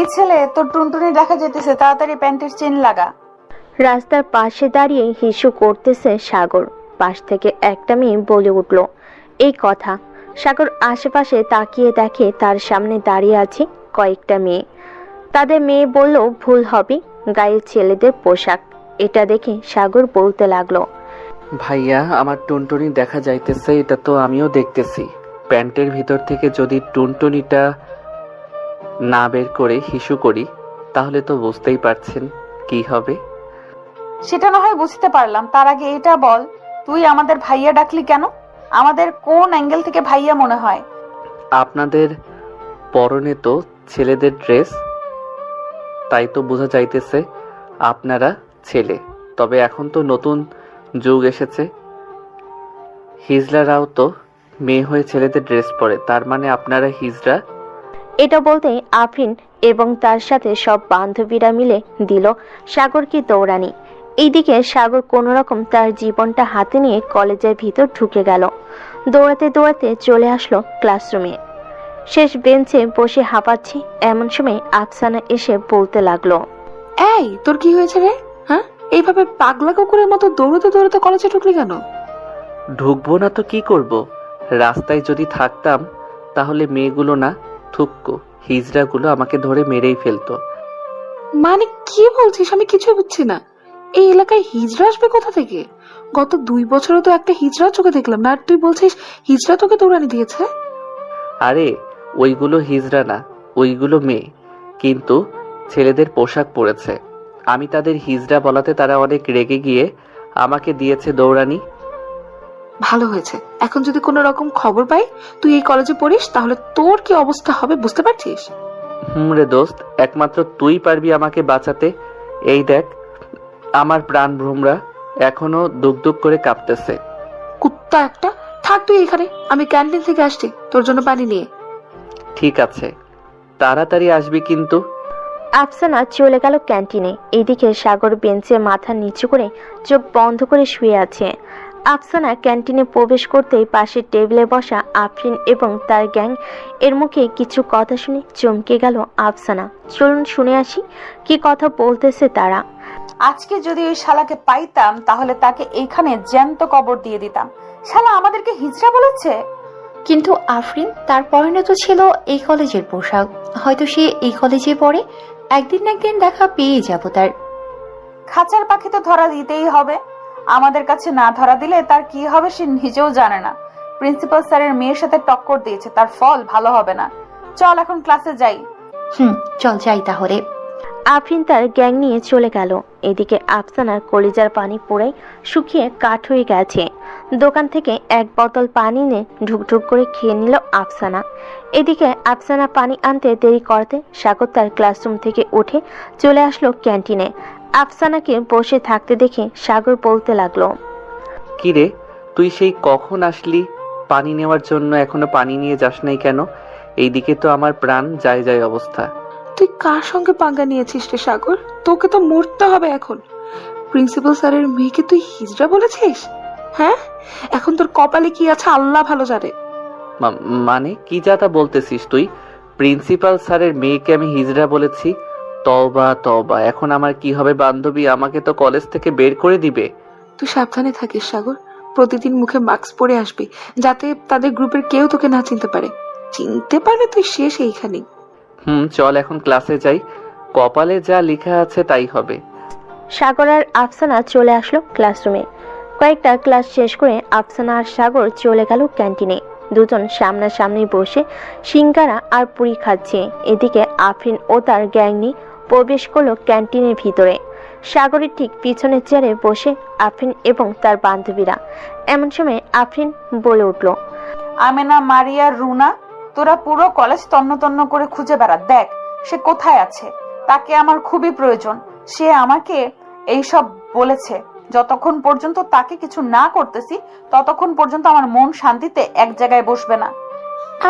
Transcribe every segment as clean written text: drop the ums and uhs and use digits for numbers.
এই ছেলে তোর টুনটুনি দেখা যেতেছে, তাড়াতাড়ি প্যান্টের চেন লাগা। রাস্তার পাশে দাঁড়িয়ে হিসু করতেছে সাগর। পাশ থেকে একটা মেয়ে বলে উঠল এই কথা। সাগর আশেপাশে তাকিয়ে দেখে তার সামনে দাঁড়িয়ে আছে কয়েকটা মেয়ে। তাদের মেয়ে বলল ভুল হবে, গায়ে ছেলেদের পোশাক। এটা দেখে সাগর বলতে লাগলো, ভাইয়া আমার টুনটুনি দেখা যাইতেছে, এটা তো আমিও দেখতেছি। প্যান্টের ভিতর থেকে যদি টুনটুনিটা না বের করে হিসু করি তাহলে তো বুঝতেই পারছেন কি হবে। সেটা না হয় বুঝতে পারলাম, তার আগে এটা বল, তুই আমাদের ভাইয়া ডাকলি কেন? আমাদের কোন অ্যাঙ্গেল থেকে ভাইয়া মনে হয়? আপনাদের পরনে তো ছেলেদের ড্রেস, তাই তো বোঝা যাইতেছে আপনারা ছেলে। তবে এখন তো নতুন যুগ এসেছে, হিজড়ারাও তো মেয়ে হয়ে ছেলেদের ড্রেস পরে, তার মানে আপনারা হিজড়া। এটা বলতে আফরিন এবং তার সাথে সব বান্ধবীরা মিলে দিল সাগরকে দৌড়ানি। এইদিকে সাগর কোনো রকম তার জীবনটা হাতে নিয়ে কলেজের ভিতর ঢুকে গেল। দৌড়াতে দৌড়াতে চলে আসলো ক্লাসরুমে। শেষ বেঞ্চে বসে হাঁপাচ্ছি এমন সময় আফসানা এসে বলতে লাগলো, এই তোর কি হয়েছে রে? হ্যাঁ, এইভাবে পাগলা কুকুরের মতো দৌড়তে দৌড়তে কলেজে ঢুকলি কেন? ঢুকবো না তো কি করব? রাস্তায় যদি থাকতাম তাহলে মেয়েগুলো না থুক্কো হিজড়াগুলো আমাকে ধরে মেরেই ফেলতো। মানে কি বলছিস? আমি কিছুই বুঝছি না। এই এলাকায় হিজড়া আসবে কোথা থেকে? গত 2 বছরে তো একটা হিজড়া চোখে দেখলাম না, আর তুই বলছিস হিজড়া তোকে দৌড়ানি দিয়েছে? আরে ওইগুলো হিজড়া না, ওইগুলো মেয়ে, কিন্তু ছেলেদের পোশাক পরেছে। আমি তাদের হিজড়া বলাতে তারা অনেক রেগে গিয়ে আমাকে দিয়েছে দৌড়ানি। ভালো হয়েছে। এখন যদি কোনো রকম খবর পাই তুই এই কলেজে পড়িস তাহলে তোর কি অবস্থা হবে বুঝতে পারছিস? রে দোস্ত, একমাত্র তুই পারবি আমাকে বাঁচাতে। এই দেখ আমার প্রাণ ভ্রমরা এখনো দুক দুক করে কাঁপতেছে। কুত্তা একটা, থাক তুই এখানে, আমি ক্যান্টিন থেকে আসছি তোর জন্য পানি নিয়ে। ঠিক আছে, তাড়াতাড়ি আসবি কিন্তু। আফসানা চলে গেল ক্যান্টিনে। এইদিকে সাগর বেঞ্চে মাথা নিচু করে চোখ বন্ধ করে শুয়ে আছে। আফসানা ক্যান্টিনে প্রবেশ করতেই পাশের টেবিলে বসা আফরিন এবং তার গ্যাং এর মুখে কিছু কথা শুনে চমকে গেল আফসানা। চলুন শুনে আসি কি কথা বলতেছে তারা। আজকে যদি ওই শালাকে পাইতাম তাহলে তাকে এইখানে জ্যান্ত কবর দিয়ে দিতাম। শালা আমাদেরকে হিজড়া বলেছে। কিন্তু আফরিন, তার পরনে তো ছিল এই কলেজের পোশাক। হয়তো সে এই কলেজে পড়ে, একদিন না একদিন দেখা পেয়ে যাব তার। খাঁচার পাখি তো ধরা দিতেই হবে। আমাদের কাছে না ধরা দিলে তার কি হবে সে নিজেও জানে না। প্রিন্সিপাল স্যারের মেয়ের সাথে টক্কর দিয়েছে, তার ফল ভালো হবে না। চল এখন ক্লাসে যাই। চল যাই তাহলে। আফরিন তার গ্যাং নিয়ে চলে গেল। এদিকে আফসানার কলিজার পানি পুরাই শুকিয়ে কাঠ হয়ে গেছে। দোকান থেকে এক বোতল পানি নিয়ে ঢুকঢুক করে খেয়ে নিল আফসানা। এদিকে আফসানা পানি আনতে দেরি করতে সাগর তার ক্লাসরুম থেকে উঠে চলে আসলো ক্যান্টিনে। আফসানাকে বসে থাকতে দেখে সাগর বলতে লাগলো, কিরে তুই সেই কখন আসলি পানি নেওয়ার জন্য? এখনো পানি নিয়ে যাস নাই কেন? এইদিকে তো আমার প্রাণ যায় যায় অবস্থা। তুই কার সঙ্গে পাঙ্গা নিয়েছিস রে সাগর? তোকে তো মরতে হবে এখন। প্রিন্সিপাল স্যারের মেয়েকে তুই হিজড়া বলেছিস? হ্যাঁ, এখন তোর কপালে কি আছে আল্লাহ ভালো জানে। মানে কি যাতা বলতেছিস তুই? প্রিন্সিপাল স্যারের মেয়েকে আমি হিজড়া বলেছি? তওবা তওবা, এখন আমার কি হবে? বান্ধবী আমাকে তো কলেজ থেকে বের করে দিবে। তুই সাবধানে থাকিস সাগর, প্রতিদিন মুখে মাস্ক পরে আসবি যাতে তাদের গ্রুপের কেউ তোকে না চিনতে পারে। চিনতে পারলে তুই শেষ এইখানে। চল এখন ক্লাসে যাই, কপালে যা লেখা আছে তাই হবে। সাগর আর আফসানা চলে আসলো ক্লাসরুমে। কয়েকটা ক্লাস শেষ করে আফসানা আর সাগর চলে গেল ক্যান্টিনে। দুজন সামনাসামনি বসে সিঙ্গারা আর পুরি খাচ্ছে। এদিকে আফরিন ও তার গ্যাং নিয়ে প্রবেশ করলো ক্যান্টিনের ভিতরে। সাগরের ঠিক পিছনের চেয়ারে বসে আফরিন এবং তার বান্ধবীরা। এমন সময় আফরিন বলে উঠল, আমেনা, মারিয়া, রুনা, তোরা পুরো কলেজ তন্ন তন্ন করে খুঁজে বেড়া, দেখ সে কোথায় আছে। তাকে আমার খুবই প্রয়োজন। সে আমাকে এইসব বলেছে। যতক্ষণ পর্যন্ত তাকে কিছু না করতেছি ততক্ষণ পর্যন্ত আমার মন শান্তিতে এক জায়গায় বসবে না।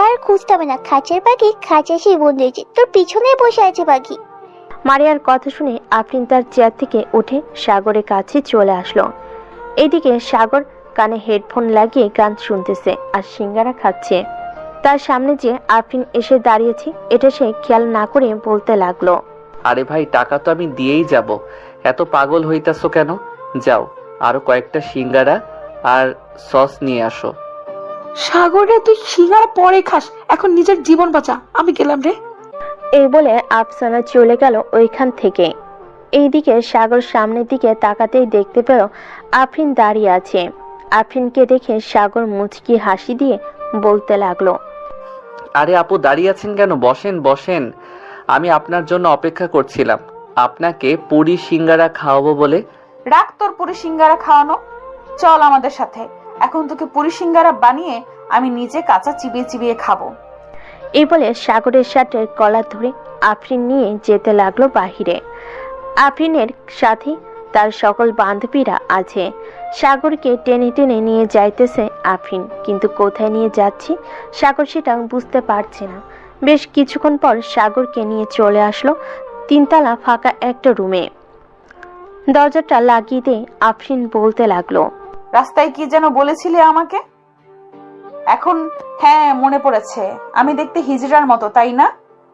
আর খুঁজতে হবে না, খাঁচার পাখি খাঁচা সেই বন্ধুছে, তোর পিছনে বসে আছে পাখি। মারিয়ার কথা শুনে আফরিন তার চেয়ার থেকে উঠে সাগরের কাছে চলে আসলো। এদিকে সাগর কানে হেডফোন লাগিয়ে গান শুনতেছে আর সিঙ্গারা খাচ্ছে। তার সামনে যে আফরিন এসে দাঁড়িয়েছে এটা সে খেয়াল না করে বলতে লাগলো। আরে ভাই, টাকা তো আমি দিয়েই যাব, এত পাগল হইতাছো কেন? যাও, আরো কয়েকটা সিঙ্গারা আর সস নিয়ে আসো। সাগর রে, তুই সিঙ্গারা পরে খাস, এখন নিজের জীবন বাঁচা, আমি গেলাম রে। এই বলে আফসানা চলে গেল ওইখান থেকে। এইদিকে সাগর সামনের দিকে তাকাতেই দেখতে পেল আফরিন দাঁড়িয়ে আছে। আফরিনকে দেখে সাগর মুচকি হাসি দিয়ে বলতে লাগলো। আরে আপু, দাঁড়িয়ে আছেন কেন? বসেন বসেন, আমি আপনার জন্য অপেক্ষা করছিলাম, আপনাকে পুরি সিঙ্গারা খাওয়াবো বলে। রাখ তোর পুরি সিঙ্গারা খাওয়ানো, চল আমাদের সাথে। এখন তোকে পুরি সিঙ্গারা বানিয়ে আমি নিজে কাঁচা চিবিয়ে চিবিয়ে খাবো। এই বলে সাগরের শার্টের কলার ধরে আফরিন নিয়ে যেতে লাগলো বাহিরে। আফরিনের সাথে তার সকল বান্ধবীরা আছে। সাগরকে টেনে টেনে নিয়ে যাইতেছে আফরিন, কিন্তু কোথায় নিয়ে যাচ্ছে সাগর সেটা বুঝতে পারছে না। বেশ কিছুক্ষণ পর সাগরকে নিয়ে চলে আসলো তিনতলা ফাঁকা একটা রুমে। দরজাটা লাগিয়ে দিয়ে আফরিন বলতে লাগলো। রাস্তায় কি যেন বলেছিলে আমাকে? এখন হ্যাঁ মনে পড়েছে, আমি দেখতে হিজড়ার মতো, তাই না?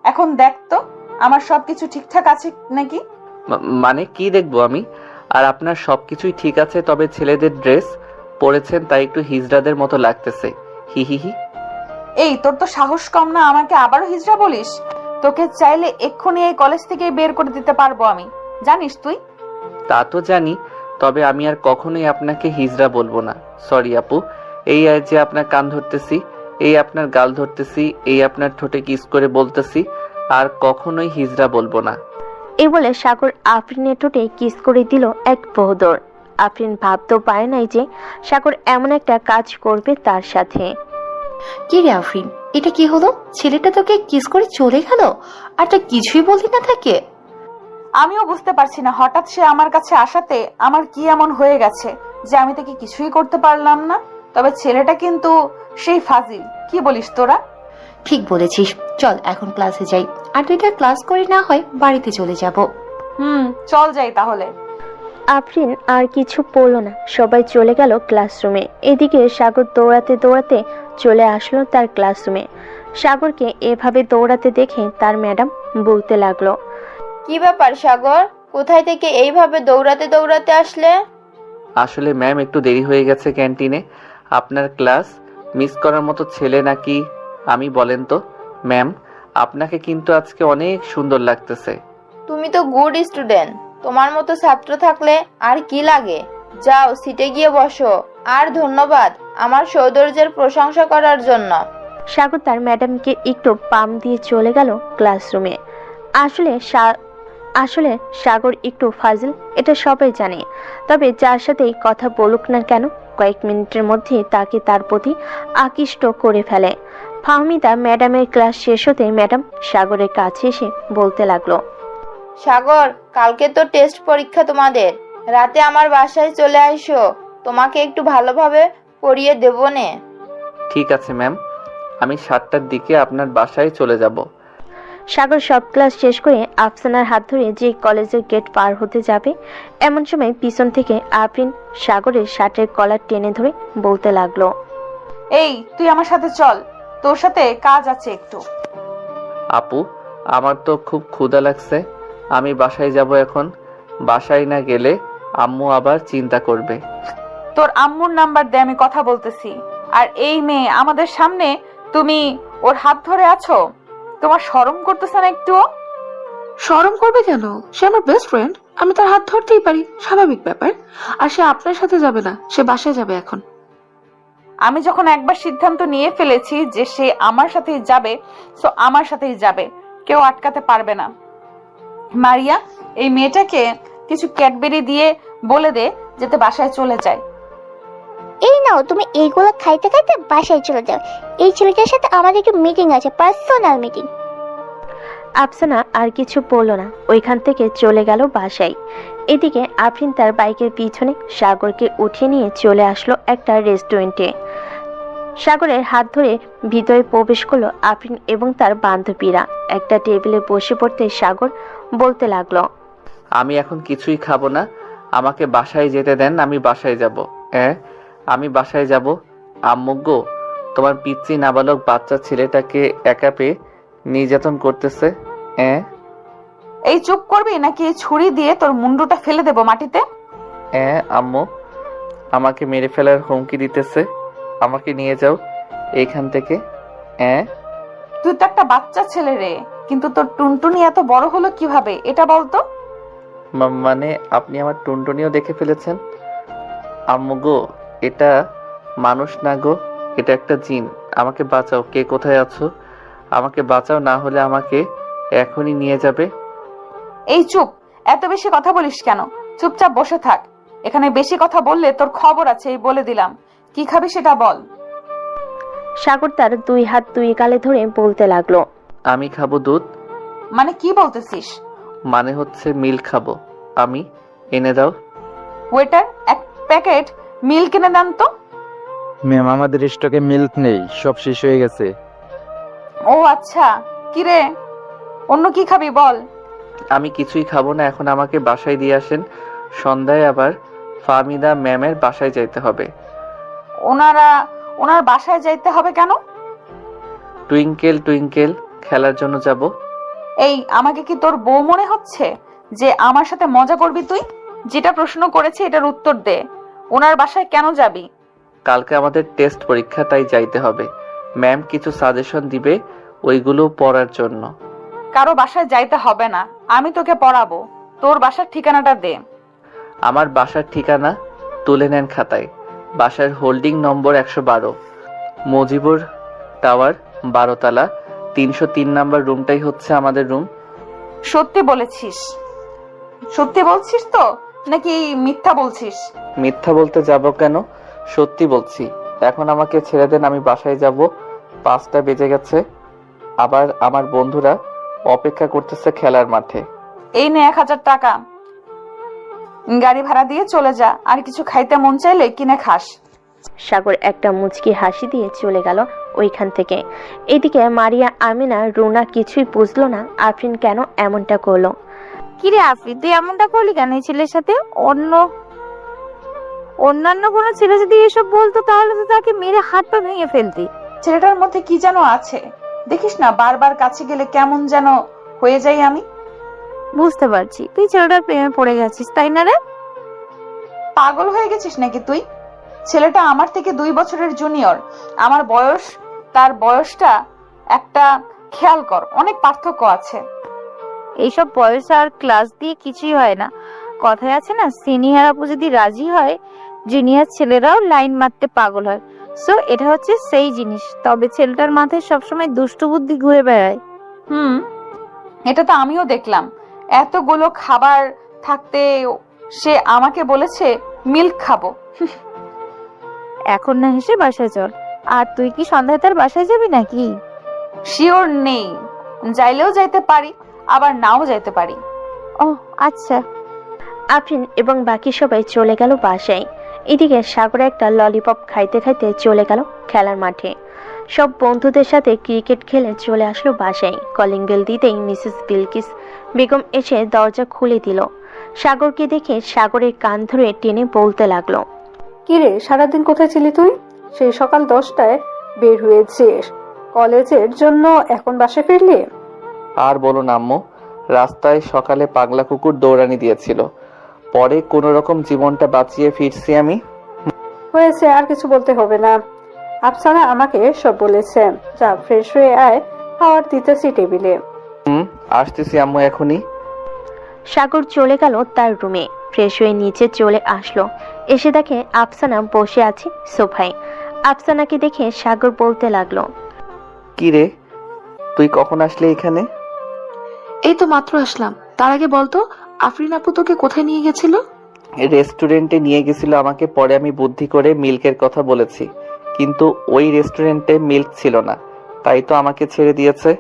এখন দেখ তো আমার সবকিছু ঠিকঠাক আছে নাকি। মানে কি দেখবো আমি? আর আপনার সবকিছুই ঠিক আছে, তবে ছেলেদের ড্রেস পরেছেন তাই একটু হিজড়াদের মতো লাগতেছে, হি হি হি। এই তোর তো সাহস কম না আমাকে আবারও হিজড়া বলিস? তোকে চাইলে এক্ষুনি এই কলেজ থেকে বের করে দিতে পারবো আমি, জানিস তুই? তা তো জানি, তবে আমি আর কখনোই আপনাকে হিজড়া বলবো না। সরি আপু, এই যে আপনার কান ধরতেছি, এই আপনার গাল ধরতেছি, এই আপনার ঠোঁটে কিস করে বলতেছি, আর কখনোই হিজড়া বলবো না। এই বলে সাগর আফরিনের ঠোঁটে কিস করে দিল এক বহদর। আফরিন ভাবতেও পারে নাই যে সাগর এমন একটা কাজ করবে তার সাথে। কি রে আফরিন, এটা কি হলো? ছেলেটা তোকে কিস করে চলে গেল আর তুই কিছুই বললি না তাকে? আমিও বুঝতে পারছি না হঠাৎ সে আমার কাছে আসাতে আমার কি এমন হয়ে গেছে যে আমি তাকে কিছুই করতে পারলাম না। তবে ছেলেটা কিন্তু সেই ফাজিল, কি বলিস তোরা? ঠিক বলেছিস, চল এখন ক্লাসে যাই, আর দুইটা ক্লাস করে না হয় বাড়িতে চলে যাব। চল যাই তাহলে। আফরিন আর কিছু পড়ল না, সবাই চলে গেল ক্লাসরুমে। এদিকে সাগর দৌড়াতে দৌড়াতে চলে আসলো তার ক্লাসরুমে। সাগরকে এভাবে দৌড়াতে দেখে তার ম্যাডাম বলতে লাগলো। কি ব্যাপার সাগর, কোথায় থেকে এইভাবে দৌড়াতে দৌড়াতে আসলে? আসলে ম্যাম, একটু দেরি হয়ে গেছে ক্যান্টিনে। আপনার ক্লাস মিস করার মতো ছেলে নাকি আমি, বলেন তো? ম্যাম, আপনাকে কিন্তু আজকে অনেক সুন্দর লাগতেছে। তুমি তো গুড স্টুডেন্ট, তোমার মতো ছাত্র থাকলে আর কি লাগে। যাও সিটে গিয়ে বসো, আর ধন্যবাদ আমার সৌন্দর্যের প্রশংসা করার জন্য। সাগর তার ম্যাডামকে একটু পাম দিয়ে চলে গেল ক্লাসরুমে। আসলে সাগর একটু ফাজিল, এটা সবাই জানে। তবে যার সাথেই কথা বলুক না কেন, কয়েক মিনিটের মধ্যে তাকে তার প্রতি আকৃষ্ট করে ফেলে। ফাহমিদা ম্যাডামের ক্লাস শেষ হতে ম্যাডাম সাগরের কাছে এসে বলতে লাগলো। সাগর, কালকে তো টেস্ট পরীক্ষা তোমাদের, রাতে আমার বাসায় চলে আইসো, তোমাকে একটু ভালোভাবে পড়িয়ে দেবো নে। ঠিক আছে ম্যাম, আমি 7টার দিকে আপনার বাসায় চলে যাব। সাগর সব ক্লাস শেষ করে আফসানার হাত ধরে যে কলেজের গেট পার হতে যাবে, এমন সময় পিছন থেকে আফরিন সাগরের শার্টের কলার টেনে ধরে বলতে লাগলো। এই তুই আমার সাথে চল, তোর সাথে কাজ আছে একটু। আপু, আমার তো খুব ক্ষুধা লাগছে, আমি বাসায় যাব এখন। বাসায় না গেলে আম্মু আবার চিন্তা করবে। তোর আম্মুর নাম্বার দে, আমি কথা বলতেছি। আর এই মেয়ে আমাদের সামনে তুমি ওর হাত ধরে আছো, তোমার শরম করতেছে না একটুও? শরম করবে কেন? সে আমার বেস্ট ফ্রেন্ড, আমি তার হাত ধরতেই পারি, স্বাভাবিক ব্যাপার। আর সে আপনার সাথে যাবে না, সে বাসায় যাবে এখন। আমি যখন একবার সিদ্ধান্ত নিয়ে ফেলেছি যে সে আমার সাথেই যাবে, সো আমার সাথেই যাবে, কেউ আটকাতে পারবে না। মারিয়া, এই মেয়েটাকে কিছু ক্যাডবেরি দিয়ে বলে দে যাতে বাসায় চলে যায়। এই নাও, তুমি এইগুলো খাইতে খাইতে বাসায় চলে যাও। এই ছেলেটার সাথে আমাদের একটু মিটিং আছে, পার্সোনাল মিটিং। আফসানা আর কিছু বলল না, ওইখান থেকে চলে গেল বাসায়। এদিকে আফরিন তার বাইকের পিছনে সাগরকে উঠিয়ে নিয়ে চলে আসলো একটা রেস্টুরেন্টে। সাগরের হাত ধরে ভিতরে প্রবেশ করলো আফরিন এবং তার বান্ধবীরা। একটা টেবিলে বসে পড়তে সাগর বলতে লাগলো। আমি এখন কিছুই খাবো না, আমাকে বাসায় যেতে দেন, আমি বাসায় যাব। আমি বাসায় যাব। আম্মু গো, তোমার পিচ্চি নাবালক বাচ্চা ছেলেটাকে একা পেয়ে নির্যাতন করতেছে। এই চুপ করবি নাকি এই ছুরি দিয়ে তোর মুন্ডুটা ফেলে দেবো মাটিতে? আম্মু আমাকে মেরে ফেলার হুমকি দিতেছে। আমাকে নিয়ে যাও এইখান থেকে। তুই তো একটা বাচ্চা ছেলে রে, কিন্তু তোর টুনটুনি এত বড় হলো কিভাবে এটা বলতো? মানে আপনি আমার টুনটুনিও দেখে ফেলেছেন? আম্মু গো, এটা মানুষ না গো, এটা একটা জিন। আমাকে বাঁচাও, কে কোথায় আছো? আমাকে বাঁচাও, না হলে আমাকে এখনই নিয়ে যাবে। এই চুপ, এত বেশি কথা বলিস কেন? চুপচাপ বসে থাক। এখানে বেশি কথা বললে তোর খবর আছে, এই বলে দিলাম। কি খাবি সেটা বল। সাগর তার 2 হাত 2 গালে ধরে বলতে লাগলো। আমি খাবো দুধ। মানে কি বলতেছিস? মানে হচ্ছে মিল্ক খাবো আমি। এনে দাও। ওয়েটার, এক প্যাকেট মিল্ক এনে দেন তো। ম্যাম, আমাদের স্টকে মিল্ক নেই, সব শেষ হয়ে গেছে। ও আচ্ছা, কি রে, অন্য কি খাবি বল। আমি কিছুই খাবো না, এখন আমাকে বাসায় দিয়ে আসেন। সন্ধ্যায় আবার ফাহমিদা ম্যামের বাসায় যাইতে হবে। ওনার বাসায় যাইতে হবে কেন? টুইঙ্কেল টুইঙ্কেল খেলার জন্য যাব। এই, আমাকে কি তোর বউ মনে হচ্ছে যে আমার সাথে মজা করবি তুই? যেটা প্রশ্ন করেছি এটার উত্তর দে। ওনার বাসায় কেন যাবি? কালকে আমাদের টেস্ট পরীক্ষা, তাই যাইতে হবে। ম্যাম কিছু সাজেশন দিবে, ওইগুলো পড়ার জন্য। কারো বাসায় যাইতে হবে না, আমি তোকে পড়াবো। তোর বাসার ঠিকানাটা দে। আমার বাসার ঠিকানা তুলে নেন খাতায়। বাসার হোল্ডিং নম্বর 112, মজিবুর টাওয়ার, 12 তলা, 303 নাম্বার রুমটাই হচ্ছে আমাদের রুম। সত্যি বলেছিস? সত্যি বলছিস তো নাকি মিথ্যা বলছিস? মিথ্যা বলতে যাব কেন, সত্যি বলছি। এখন আমাকে ছেড়ে দেন, আমি বাসায় যাব। 5টা বেজে গেছে। আবার আমার বন্ধুরা অপেক্ষা করতেছে খেলার মাঠে। এই নে 1000 টাকা, গাড়ি ভাড়া দিয়ে চলে যা। আর কিছু খাইতে মন চাইলে কিনে খাস। সাগর একটা মুচকি হাসি দিয়ে চলে গেল ওইখান থেকে। এদিকে মারিয়া, আমিনা, রুনা কিছুই বুঝলো না আফরিন কেন এমনটা করলো। কিরে আফরিন, তুই এমনটা করলি কেন এই ছেলের সাথে? অন্যান্য কোনো ছেলে যদি এসব বলতো তাহলে তো তাকে মেরে হাত পা ভেঙে ফেলতি। ছেলেটার মধ্যে কি যেন আছে, দেখিস না বারবার কাছে গেলে কেমন যেন হয়ে যাই আমি। বুঝতে পারছি তুই ছেলেটার প্রেমে পড়ে গেছিস, তাই না রে? পাগল হয়ে গেছিস নাকি তুই? ছেলেটা আমার থেকে 2 বছরের জুনিয়র। আমার বয়স, তার বয়সটা একটা খেয়াল কর, অনেক পার্থক্য আছে। এইসব বয়স আর ক্লাস দিয়ে কিছুই হয় না। কথায় আছে না, সিনিয়র আপু যদি রাজি হয় জুনিয়র ছেলেরাও লাইন মারতে পাগল হয়। সো এটা হচ্ছে সেই জিনিস। তবে ছেলেটার মাথায় সবসময় দুষ্টু বুদ্ধি ঘুরে বেড়ায়। এটা তো আমিও দেখলাম। এতগুলো খাবার থাকতে সে আমাকে বলেছে মিল্ক খাবো। এখন না হেসে বাসায় চল। আর তুই কি সন্ধ্যায় তার বাসায় যাবি নাকি? শিওর নেই, যাইলেও যাইতে পারি আবার নাও যাইতে পারি। ও আচ্ছা। আফরিন এবং বাকি সবাই চলে গেল বাসায়। এদিকে সাগর একটা ললিপপ খাইতে খাইতে চলে গেল খেলার মাঠে। সব বন্ধুদের সাথে ক্রিকেট খেলে চলে আসলো বাসায়। কলিং বেল দিতেই মিসেস বিলকিস বেগম এসে দরজা খুলে দিল। সাগরকে দেখে সাগরের কান ধরে টেনে বলতে লাগলো। কিরে, সারাদিন কোথায় ছিলি তুই? সেই সকাল 10টায় বের হয়েছিস কলেজের জন্য, এখন বাসায় ফিরলি? আর বলো না আম্মু, রাস্তায় সকালে পাগলা কুকুর দৌড়ানি দিয়েছিল, পরে কোন রকম জীবনটা বাঁচিয়ে ফিরছি আমি। হয়েছে, আর কিছু বলতে হবে না। আফসানা আমাকে সব বলেছে। যা ফ্রেশ হয়ে আয়, খাবার দিতেছি টেবিলে। আসতেছি আম্মু এখনই। সাগর চলে গেল তার রুমে। ফ্রেশ হয়ে নিচে চলে আসলো। এসে দেখে আফসানা বসে আছে সোফায়। আফসানাকে দেখে সাগর বলতে লাগলো। কি রে, তুই কখন আসলে এখানে? এই তো মাত্র আসলাম। তার আগে বলতো, আফরিন আপু তোকে কোথায় নিয়ে গেছিল? রেস্টুরেন্টে নিয়ে গেছিল আমাকে, পরে আমি বুদ্ধি করে মিল্কের কথা বলেছি, কিন্তু ওই রেস্টুরেন্টে মিল্ক ছিল না, তাই তো আমাকে ছেড়ে দিয়েছে।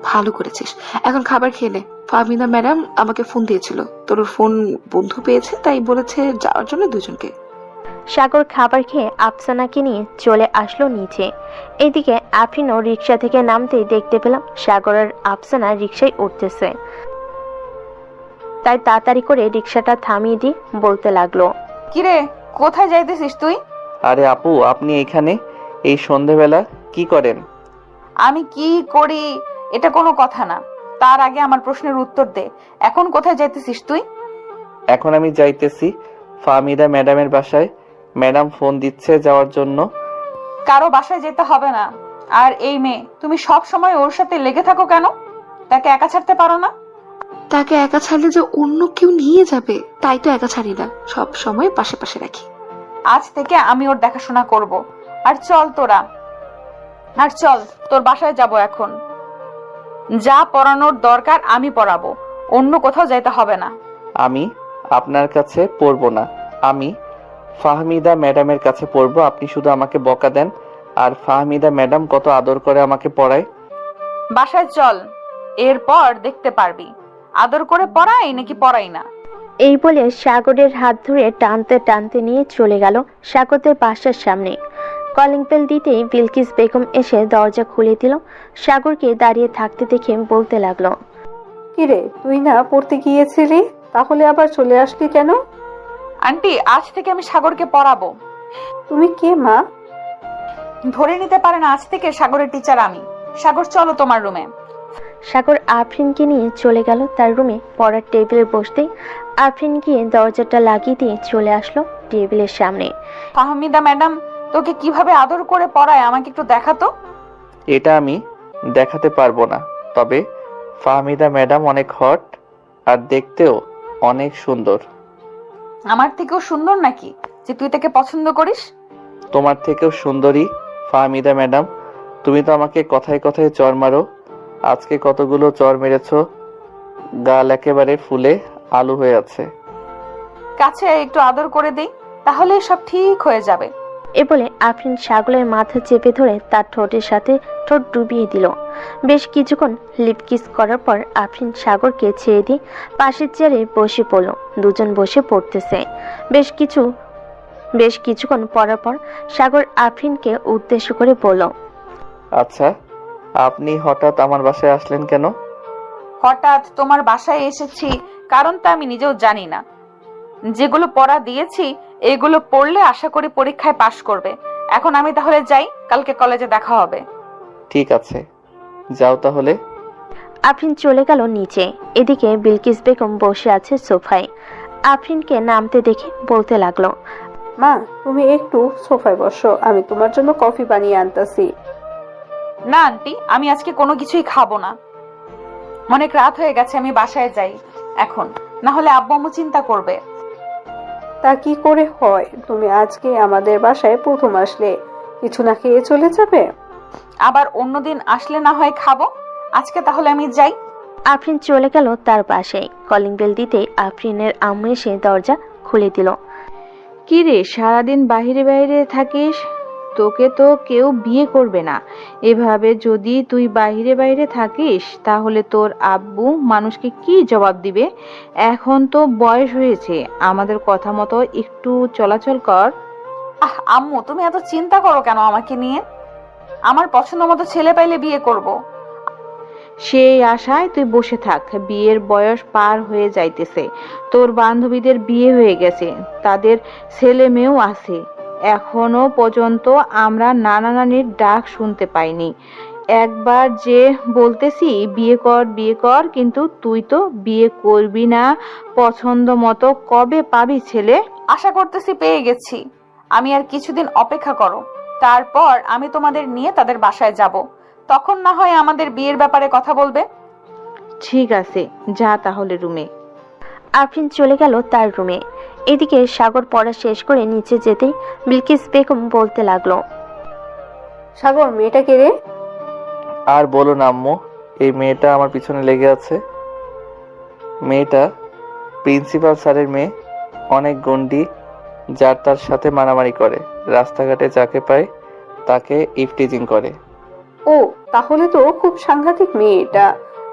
ভালো করেছিস। এখন খাবার খেলে। ফাহমিদা ম্যাডাম আমাকে ফোন দিয়েছিল, তোর ফোন বন্ধু পেয়েছে, তাই বলেছে যাওয়ার জন্য দুজনকে। সাগর খাবার খেয়ে আফসানাকে নিয়ে চলে আসলো নিচে। এদিকে আফরিনও রিক্সা থেকে নামতেই দেখতে পেলাম সাগর আর আফসানা রিক্সায় উঠতেছে। তাই তাড়াতাড়ি করে রিক্সাটা থামিয়ে দিয়ে বলতে লাগলো। কিরে, কোথায় যাইতেছিস তুই? আরে আপু, আপনি এখানে? এই সন্ধেবেলা কি করেন? আমি কি করি এটা কোনো কথা না, তার আগে আমার প্রশ্নের উত্তর দে। এখন কোথায় যাইতেছিস তুই? এখন আমি যাইতেছি ফাহমিদা ম্যাডামের বাসায়। ম্যাডাম ফোন দিচ্ছে যাওয়ার জন্য। কারো বাসায় যেতে হবে না। আর এই মেয়ে, তুমি সব সময় ওর সাথে লেগে থাকো কেন? তাকে একা ছাড়তে পারো না? তাকে একা ছাড়লে যে অন্য কেউ নিয়ে যাবে, তাই তো একা ছাড়ি না, সব সময় পাশে পাশে রাখি। আজ থেকে আমি ওর দেখাশোনা করব। আর চল তোরা, আর চল তোর বাসায় যাব এখন। যা পড়ানোর দরকার আমি পড়াবো, অন্য কোথাও যাইতে হবে না। আমি আপনার কাছে পড়বো না, আমি ফাহমিদা ম্যাডামের কাছে পড়বো। আপনি শুধু আমাকে বকা দেন, আর ফাহমিদা ম্যাডাম কত আদর করে আমাকে পড়ায়। বাসায় চল, এরপর দেখতে পারবি আদর করে পড়াই নাকি পড়াই না। এই বলে সাগরের হাত ধরে টানতে টানতে নিয়ে চলে গেল সাগরদের বাসার সামনে। কলিং বেল দিতেই বিলকিস বেগম এসে দরজা খুলে দিল। সাগরকে দাঁড়িয়ে থাকতে দেখে বলতে লাগলো, কিরে, তুই না পড়তে গিয়েছিলি, তাহলে আবার চলে আসলি কেন? আন্টি, আজ থেকে আমি সাগরকে পড়াবো। তুমি কে মা? ধরে নিতে পারে না আজ থেকে সাগরের টিচার আমি। সাগর চলো তোমার রুমে। সাগর আফরিনকে নিয়ে চলে গেল তার রুমে। পড়ার টেবিলে বসতেই আফরিন গিয়ে দরজাটা লাগিয়ে দিয়ে চলে আসলো টেবিলের সামনে। ফাহমিদা ম্যাডাম তোকে কিভাবে আদর করে পড়ায় আমাকে একটু দেখাতো। এটা আমি দেখাতে পারবো না, তবে ফাহমিদা ম্যাডাম অনেক হট আর দেখতেও অনেক সুন্দর। আমার থেকেও সুন্দর নাকি যে তুই তাকে পছন্দ করিস? তোমার থেকেও সুন্দরী ফাহমিদা ম্যাডাম। তুমি তো আমাকে কথায় কথায় চর মারো। আজকে কতগুলো চর মেরেছো, গাল একেবারে ফুলে আলু হয়ে আছে। কাছে একটু আদর করে দেই, তাহলে সব ঠিক হয়ে যাবে। এ বলে আফরিন সাগরের মাথা চেপে ধরে তার ঠোঁটের সাথে ঠোঁট ডুবিয়ে দিল। বেশ কিছুক্ষণ লিপ কিস করার পর আফরিন সাগরকে ছেড়ে দিয়ে পাশের চেয়ারে বসে পড়ল। দুজন বসে পড়তেছে। বেশ কিছুক্ষণ পরার পর সাগর আফরিনকে উদ্দেশ্য করে বলল, আচ্ছা, আপনি হঠাৎ আমার বাসায় আসলেন কেন? হঠাৎ তোমার বাসায় এসেছি কারণটা আমি নিজেও জানি না। যেগুলো পড়া দিয়েছি এগুলো পড়লে আশা করি পরীক্ষায় পাশ করবে। এখন আমি তাহলে যাই, কালকে কলেজে দেখা হবে। ঠিক আছে, যাও তাহলে। আফরিন চলে গেল নিচে। এদিকে বিলকিস বেগম বসে আছে সোফায়। আফরিনকে নামতে দেখে বলতে লাগলো, মা, তুমি একটু সোফায় বসো, আমি তোমার জন্য কফি বানিয়ে আনতাছি। না আন্টি, আমি আজকে কোনো কিছুই খাবো না। অনেক রাত হয়ে গেছে, আমি বাসায় যাই এখন, না হলে আব্বু আম্মু চিন্তা করবে। তা কি করে হয়? তুমি আজকে আমাদের বাসায় প্রথম আসলে, কিছু না খেয়ে চলে যাবে? আবার অন্যদিন আসলে না হয় খাবো, আজকে তাহলে আমি যাই। আফরিন চলে গেল তার বাসায়। কলিং বেল দিতেই আফরিনের আম্মু এসে দরজা খুলে দিল। কি রে, সারাদিন বাইরে বাইরে থাকিস? তোকে তো কেউ বিয়ে করবে না। এভাবে যদি তুই বাইরে বাইরে থাকিস তাহলে তোর আব্বু মানুষকে কি জবাব দিবে? এখন তো বয়স হয়েছে, আমাদের কথা মতো একটু চলাচল কর। আম্মু, তুমি এত চিন্তা করো কেন আমাকে নিয়ে? আমার পছন্দ মতো ছেলে পাইলে বিয়ে করব। সেই আশায় তুই বসে থাক। বিয়ের বয়স পার হয়ে যাইতেছে, তোর বান্ধবীদের বিয়ে হয়ে গেছে, তাদের ছেলে মেয়েও আছে। এখনো পর্যন্ত আমরা নানা নানির ডাক শুনতে পাইনি। একবার যে বলতেছি বিয়ে কর বিয়ে কর, কিন্তু তুই তো বিয়ে করবি না। পছন্দ মতো কবে পাবি ছেলে? আশা করতেছি পেয়ে গেছি। আমি আর কিছুদিন অপেক্ষা করো, তারপর আমি তোমাদের নিয়ে তাদের বাসায় যাব। তখন না হয় আমাদের বিয়ের ব্যাপারে কথা বলবে। ঠিক আছে, যা তাহলে রুমে। আফরিন চলে গেল তার রুমে। এদিকে সাগর পড়া শেষ করে নিচে যেতেই বিলকিস বেগম বলতে লাগলো, সাগর, মেয়েটা কে রে? আর বলো না আম্মু, এই মেয়েটা আমার পিছনে লেগে আছে। মেয়েটা প্রিন্সিপাল স্যারের মেয়ে, অনেক গন্ডি, যার তার সাথে মারামারি করে, রাস্তাঘাটে যাকে পায় তাকে ইফটিজিং করে। ও, তাহলে তো খুব সাংঘাতিক মেয়ে এটা।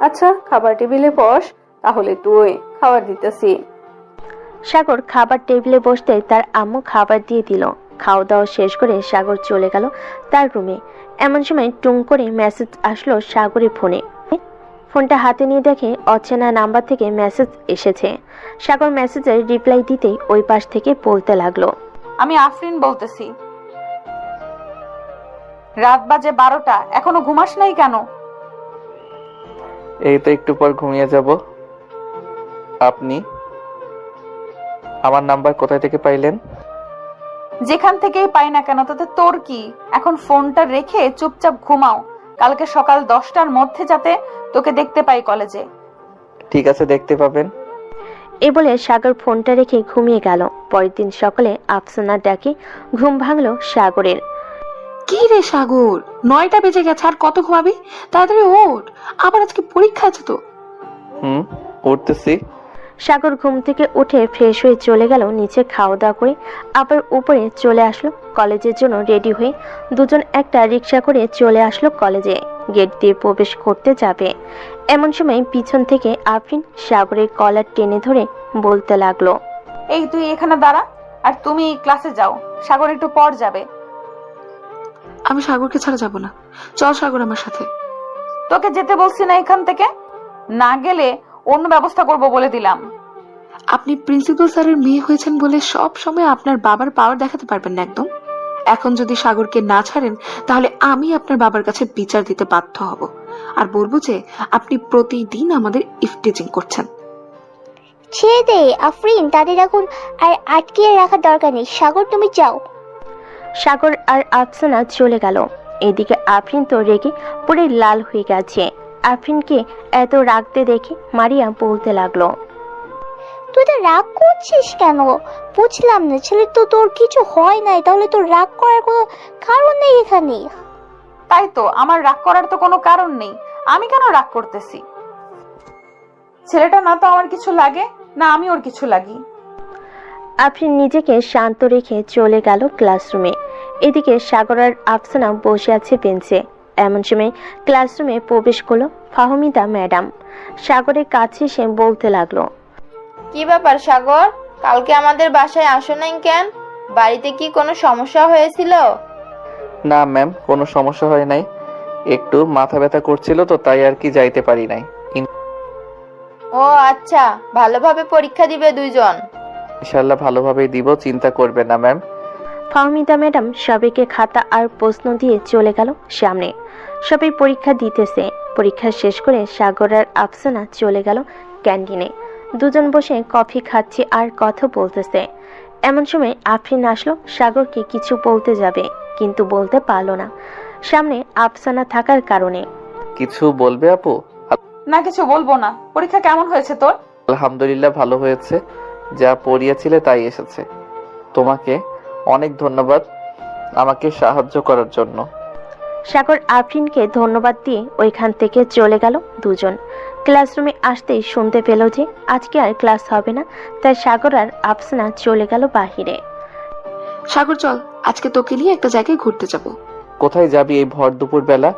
আচ্ছা, খাবার টেবিলে বস, তাহলে তুই খাবার দিতেছি। সাগর খাবার টেবিলে বসতে তার আম্মু খাবার দিয়ে দিল। খাওয়া দাওয়া শেষ করে সাগর চলে গেল তার রুমে। এমন সময় টুং করে মেসেজ আসলো সাগরের ফোনে। ফোনটা হাতে নিয়ে দেখে অচেনা নাম্বার থেকে মেসেজ এসেছে। সাগর মেসেজের রিপ্লাই দিতেই ওই পাশ থেকে বলতে লাগলো, আমি আফরিন বলতেছি। রাত বাজে 12টা, এখনো ঘুমাস নাই কেন? এই তো একটু পর ঘুমিয়ে যাব। আপনি আমার নাম্বার কোথায় থেকে পাইলেন? যেখান থেকেই পাই না কেন তাতে তোর কি? এখন ফোনটা রেখে চুপচাপ ঘুমাও, কালকে সকাল 10টার মধ্যে যাতে তোকে দেখতে পাই কলেজে। ঠিক আছে, দেখতে পাবেন। এ বলে সাগর ফোনটা রেখে ঘুমিয়ে গেল। পরের দিন সকালে আফসানার ডাকে ঘুম ভাঙলো সাগরের। কি রে সাগর, 9টা বেজে গেছে, আর কত ঘুমাবি? তাড়াতাড়ি ওঠ, আবার আজকে পরীক্ষা আছে তো। উঠতেছি। সাগর ঘুম থেকে উঠে ফ্রেশ হয়ে চলে গেল নিচে, খাওয়া দাওয়া করে আবার উপরে চলে আসলো। কলেজের জন্য রেডি হয়ে দুজন একটা রিক্সা করে চলে আসলো কলেজে। গেট দিয়ে প্রবেশ করতে যাবে এমন সময় পিছন থেকে আফরিন সাগরের কলার টেনে ধরে বলতে লাগলো, এই তুই এখানে দাঁড়া, আর তুমি ক্লাসে যাও, সাগর একটু পর যাবে। আমি সাগরকে ছাড়া যাব না, চল সাগর আমার সাথে। তোকে যেতে বলছি না এখান থেকে? না গেলে অন্য ব্যবস্থা করব বলে দিলাম। আপনি প্রিন্সিপাল স্যারের মেয়ে হয়েছেন বলে সব সময় আপনার বাবার পাওয়ার দেখাতে পারবেন না একদম। এখন যদি সাগরকে না ছাড়েন তাহলে আমি আপনার বাবার কাছে বিচার দিতে বাধ্য হব, আর বলবো যে আপনি প্রতিদিন আমাদের ইফটিজিং করছেন। ছেড়ে দে আফরিন, তাদের এখন আর আটকে রাখার দরকার নেই। সাগর তুমি যাও। সাগর আর আফসানা চলে গেল। এদিকে আফরিন তো রেগে পুরো লাল হয়ে গেছে। আফরিনকে এত রাগতে দেখে মারিয়া বলতে লাগলো, তুই তো রাগ করছিস কেন? বুঝলাম না, ছেলে তো তোর কিছু হয় নাই, তাহলে তোর রাগ করার কোনো কারণ নেই এখানে। তাই তো, আমার রাগ করার তো কোনো কারণ নেই। আমি কেন রাগ করতেছি? ছেলেটা না তো আমার কিছু লাগে, না আমি ওর কিছু লাগি। আফরিন নিজেকে শান্ত রেখে চলে গেল ক্লাসরুমে। এদিকে সাগর আর আফসানা বসে আছে বেঞ্চে। এমন সময় ক্লাসরুমে প্রবেশ করলো ফাহমিদা ম্যাডাম। সাগরের কাছে এসে বলতে লাগলো, কি ব্যাপার সাগর, কালকে আমাদের বাসায় আসো নাই কেন? বাড়িতে কি কোনো সমস্যা হয়েছিল? না ম্যাম, কোনো সমস্যা হয় নাই, একটু মাথা ব্যথা করছিল তো তাই আর কি যাইতে পারি নাই। ও আচ্ছা, ভালোভাবে পরীক্ষা দিবে দুইজন? ইনশাল্লাহ ভালোভাবেই দিব, চিন্তা করবেন না ম্যাম। ফাহমিদা ম্যাডাম সবাইকে খাতা আর প্রশ্ন দিয়ে চলে গেল সামনে। সবাই পরীক্ষা দিতেছে। পরীক্ষা শেষ করে সাগর আর আফসানা চলে গেল ক্যান্টিনে। দুজন বসে কফি খাচ্ছে আর কথা বলতেছে। এমন সময় আফরিন আসলো, সাগরকে কিছু বলতে যাবে কিন্তু বলতে পারলো না, সামনে আফসানা থাকার কারণে। কিছু বলবে আপু? না, কিছু বলবো না। পরীক্ষা কেমন হয়েছে তোর? আলহামদুলিল্লাহ ভালো হয়েছে, যা পড়িয়েছিলে তাই এসেছে। তোমাকে অনেক ধন্যবাদ আমাকে সাহায্য করার জন্য। সাগর আফরিনকে ধন্যবাদ দিয়ে ওইখান থেকে চলে গেল দুজন। ক্লাসরুমে আসতেই শুনতে পেল যে আজকে আর ক্লাস হবে না, তাই সাগর আর আফসানা চলে গেল বাহিরে। সাগর চল, আজকে তোকে নিয়ে একটা জায়গায় ঘুরতে যাব। কোথায় যাবি এই ভর দুপুর বেলা?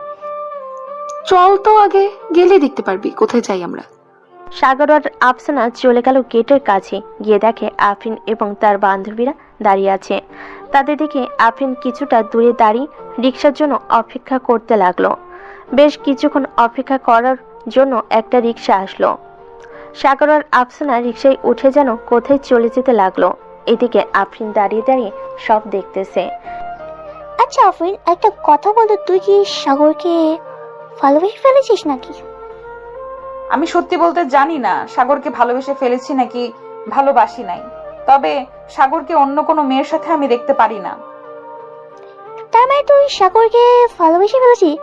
চল তো, আগে গেলে দেখতে পারবি কোথায় যাই আমরা। সাগর আর আফসানা চলে গেল গেটের কাছে। গিয়ে দেখে আফরিন এবং তার বান্ধবীরা দাঁড়িয়ে আছে। তাদের দেখে আফরিন কিছুটা দূরে দাঁড়িয়ে রিক্সার জন্য অপেক্ষা করতে লাগলো। বেশ কিছুক্ষণ অপেক্ষা করার জন্য একটা রিক্সা আসলো। সাগর আর আফসানা রিক্সায় উঠে যেন কোথায় চলে যেতে লাগলো। এদিকে আফরিন দাঁড়িয়ে দাঁড়িয়ে সব দেখতেছে। আচ্ছা আফরিন, একটা কথা বলতো, তুই কি সাগরকে ভালোবেসে ফেলেছিস নাকি? আমি সত্যি বলতে জানি না সাগরকে ভালোবেসে ফেলেছি নাকি ভালোবাসি নাই, তবে সাগরকে অন্য কোনো মেয়ের সাথে আমি দেখতে পারি না। তার মানে তুই সাগরকে ভালোবেসে ফেলেছিস?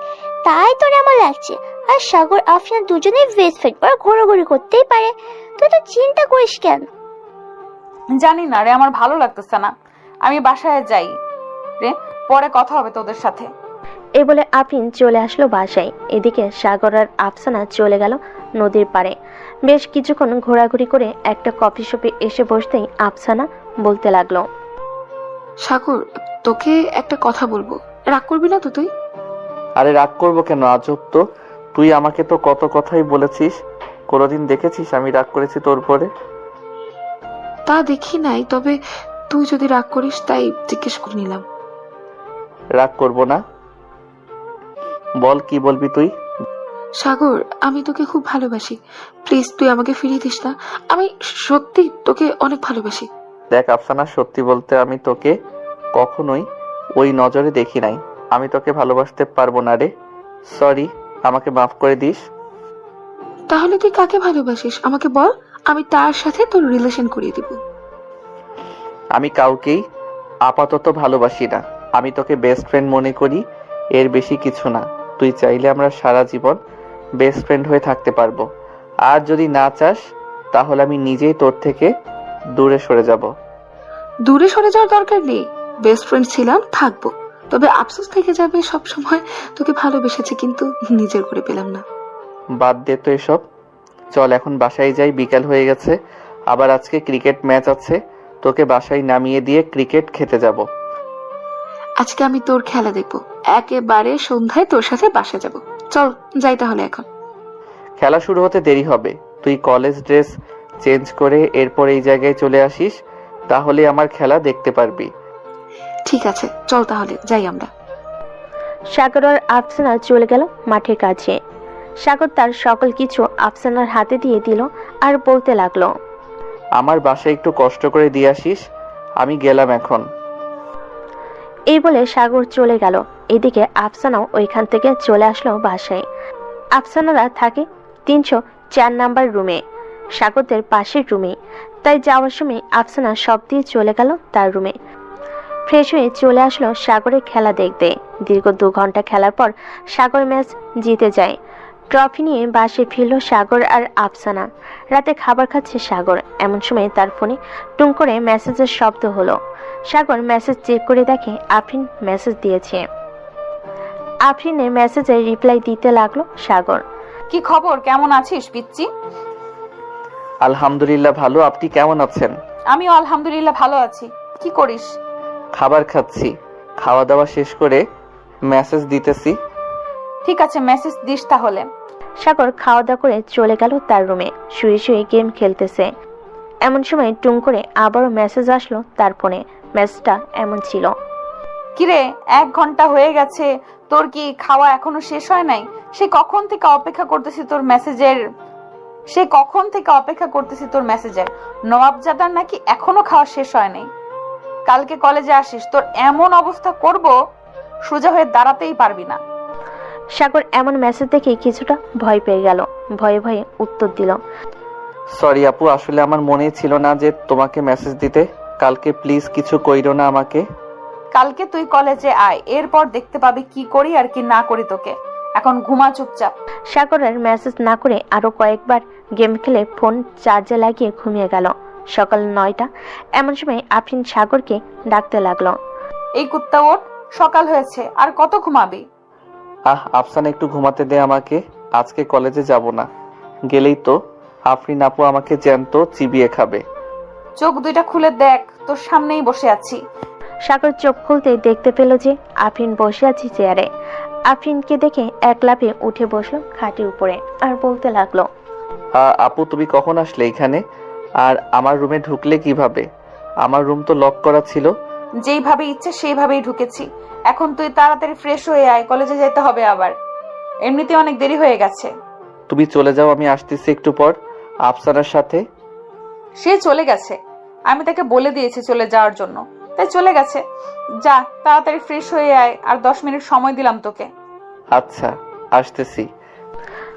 তাই তোর আমার লাগছে। আর সাগর আফরিন দুজনেই বেস্ট ফ্রেন্ড, ওরা ঘোরাঘুরি করতেই পারে, তুই তো চিন্তা করিস কেন? জানি না রে, আমার ভালো লাগতেছে না। আমি বাসায় যাই রে, পরে কথা হবে তোদের সাথে। এ বলে আফরিন চলে আসলো বাসায়। এদিকে সাগর আর আফসানা চলে গেল নদীর পাড়ে। বেশ কিছুক্ষণ ঘোরাঘুরি করে একটা কফি শপে এসে বসতেই আফসানা বলতে লাগলো, সাগর, তোকে একটা কথা বলবো, রাগ করবি না তো তুই? আরে রাগ করবো কেন, আজব তো। তুই আমাকে তো কত কথাই বলেছিস, কোনোদিন দেখেছিস আমি রাগ করেছি তোর পরে? তা দেখি নাই, তবে তুই যদি রাগ করিস তাই জিজ্ঞেস করে নিলাম। রাগ করবো না, বল কি বলবি তুই? সাগর, আমি তোকে খুব ভালোবাসি, প্লিজ তুই আমাকে ফিরিয়ে দিস না। আমি সত্যি তোকে অনেক ভালোবাসি। দেখ আফসানা, সত্যি বলতে আমি তোকে কখনোই ওই নজরে দেখি নাই। আমি তোকে ভালোবাসতে পারবো না রে। সরি, আমাকে মাফ করে দিস। তাহলে তুই কাকে ভালোবাসিস আমাকে বল, আমি তার সাথে তোর রিলেশন করিয়ে দিব। আমি কাউকেই আপাতত ভালোবাসি না। আমি তোকে বেস্ট ফ্রেন্ড মনে করি, এর বেশি কিছু না। তুই চাইলে আমরা সারা জীবন বেস্ট ফ্রেন্ড হয়ে থাকতে পারবো। আর যদি না চাস তাহলে আমি নিজেই তোর থেকে দূরে সরে যাব। দূরে সরে যাওয়ার দরকার নেই, বেস্ট ফ্রেন্ড ছিলাম, থাকবো। তবে আফসোস থেকে যাবে সব সময়, তোকে ভালোবেসেছি কিন্তু নিজের করে পেলাম না। বাদ দে তো এসব, চল এখন বাসায় যাই, বিকাল হয়ে গেছে। আবার আজকে ক্রিকেট ম্যাচ আছে, তোকে বাসায় নামিয়ে দিয়ে ক্রিকেট খেতে যাব। আজকে আমি তোর খেলা দেখবো, একেবারে সন্ধ্যায় তোর সাথে বাসা যাব। চল যাই তাহলে এখন। খেলা শুরু হতে দেরি হবে, তুই কলেজ ড্রেস চেঞ্জ করে এরপর এই জায়গায় চলে আসিস, তাহলে আমার খেলা দেখতে পারবি। ঠিক আছে, চল তাহলে যাই আমরা। সাগর আর আফসানা চলে গেল মাঠের কাছে। সাগর তার সকল কিছু আফসানার হাতে দিয়ে দিল আর বলতে লাগলো, আমার বাসায় একটু কষ্ট করে দিয়ে আসিস, আমি গেলাম এখন। এই বলে সাগর চলে গেল। এদিকে আফসানাও ওইখান থেকে চলে আসলো বাসায়। আফসানারা থাকে 304 নাম্বার রুমে, সাগরদের পাশের রুমে। তাই যাওয়ার সময় আফসানা সব দিয়ে চলে গেল তার রুমে। ফ্রেশ হয়ে চলে আসলো সাগরের খেলা দেখতে। দীর্ঘ 2 ঘন্টা খেলার পর সাগর ম্যাচ জিতে যায়। ট্রফি নিয়ে বাসে ফিরল সাগর আর আফসানা। রাতে খাবার খাচ্ছে সাগর, এমন সময় তার ফোনে টুং করে মেসেজের শব্দ হলো। সাগর মেসেজ চেক করে দেখে আফরিন মেসেজ দিয়েছে। আফরিনের মেসেজে রিপ্লাই দিতে লাগলো সাগর। কি খবর, কেমন আছিস পিচ্চি? আলহামদুলিল্লাহ ভালো, আপনি কেমন আছেন? আমিও আলহামদুলিল্লাহ ভালো আছি। কি করিস? খাবার খাচ্ছি, খাওয়া দাওয়া শেষ করে মেসেজ দিতেছি। ঠিক আছে, মেসেজ দিস তাহলে। সাগর খাওয়া দাওয়া করে চলে গেল তার রুমে, শুয়ে শুয়ে গেম খেলতেছে। এমন সময় টুং করে আবারও মেসেজ আসলো তার ফোনে। মেসেজটা এমন ছিল, কিরে 1 ঘন্টা হয়ে গেছে, তোর কি খাওয়া এখনো শেষ হয় নাই? সে কখন থেকে অপেক্ষা করতেছি তোর মেসেজের। নবাবজাদার নাকি এখনো খাওয়া শেষ হয় নাই। কালকে কলেজে আসিস, তোর এমন অবস্থা করব সোজা হয়ে দাঁড়াতেই পারবি না। সাগর এমন মেসেজ দেখে কিছুটা ভয় পেয়ে গেল। ভয়ে ভয়ে উত্তর দিল, সরি আপু, আসলে আমার মনে ছিল না যে তোমাকে মেসেজ দিতে। কালকে প্লিজ কিছু কইরো না আমাকে। কালকে তুই কলেজে আয়, এরপর দেখতে পাবি কি করি আর কি না করি তোকে। এখন ঘুমা চুপচাপ। সাগরের মেসেজ না করে আরো কয়েকবার গেম খেলে ফোন চার্জে লাগিয়ে ঘুমিয়ে গেল। সকাল 9টা। এমন সময় আফরিন সাগরকে ডাকতে লাগলো, এই কুত্তা ওঠ, সকাল হয়েছে, আর কত ঘুমাবি? আফসানা একটু ঘুমাতে দে আমাকে, আজকে কলেজে যাব না। গেলেই তো আফরিন আপু আমাকে জ্যান্ত চিবিয়ে খাবে। চোখ দুইটা খুলে দেখ, তোর সামনেই বসে আছি। সাগর চোখ খুলতে দেখতে পেল যে আফরিন বসে আছে চেয়ারে। আফরিনকে দেখে এক লাফে উঠে বসলো খাটের উপরে আর বলতে লাগলো, আপু তুমি কখন আসলে এখানে? আর আমার রুমে ঢুকলে কিভাবে? আমার রুম তো লক করা ছিল। যেইভাবে ইচ্ছে সেইভাবেই ঢুকেছি। এখন তুই তাড়াতাড়ি ফ্রেশ হয়ে আয়, কলেজে যেতে হবে আবার। এমনিতে অনেক দেরি হয়ে গেছে। তুমি চলে যাও, আমি আসতেছি একটু পর আফসানার সাথে। সে চলে গেছে, আমি তাকে বলে দিয়েছি চলে যাওয়ার জন্য, তাই চলে গেছে। যা তাড়াতাড়ি ফ্রেশ হয়ে আয়, আর 10 মিনিট সময় দিলাম তোকে। আচ্ছা, আসতেছি।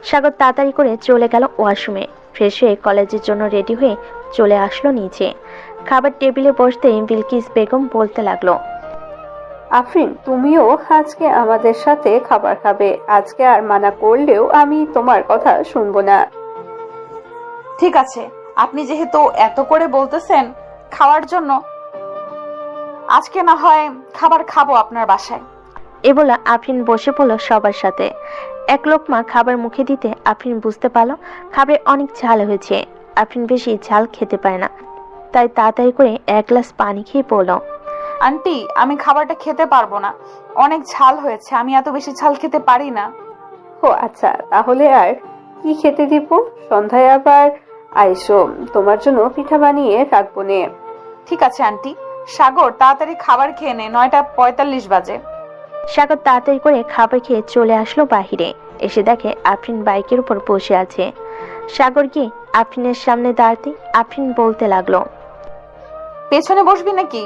সাগর তাড়াতাড়ি করে চলে গেল ওয়াশরুমে। ফ্রেশ হয়ে কলেজের জন্য রেডি হয়ে চলে আসলো নিচে। খাবার টেবিলে বসতেই বিলকিস বেগম বলতে লাগলো, আফরিন, তুমিও আজকে আমাদের সাথে খাবার খাবে। আজকে আর মানা করলেও আমি তোমার কথা শুনবো না। ঠিক আছে, আপনি যেহেতু এত করে বলতেছেন খাওয়ার জন্য, আজকে না হয় খাবার খাবো আপনার বাসায়। এ বলে আফরিন বসে পড়লো সবার সাথে। এক লোকমা খাবার মুখে দিতে আফরিন বুঝতে পারলো খাবারে অনেক ঝাল হয়েছে। আফরিন বেশি ঝাল খেতে পারে না, তাই তাড়াতাড়ি করে 1 গ্লাস পানি খেয়ে পড়ল, আন্টি আমি খাবারটা খেতে পারবো না, অনেক ঝাল হয়েছে, আমি এত বেশি ঝাল খেতে পারি না। ও আচ্ছা, তাহলে আর কি খেতে দিব? সন্ধ্যায় আবার আইসো, তোমার জন্য পিঠা বানিয়ে রাখবো নে। ঠিক আছে আন্টি। সাগর তাড়াতাড়ি খাবার খেয়ে নে, 9:45 বাজে। সাগর তাড়াতাড়ি করে খাবার খেয়ে চলে আসলো বাহিরে। এসে দেখে আফরিন বাইকের উপর বসে আছে। সাগর গিয়ে আফরিনের সামনে দাঁড়াতে আফরিন বলতে লাগলো, পেছনে বসবি নাকি?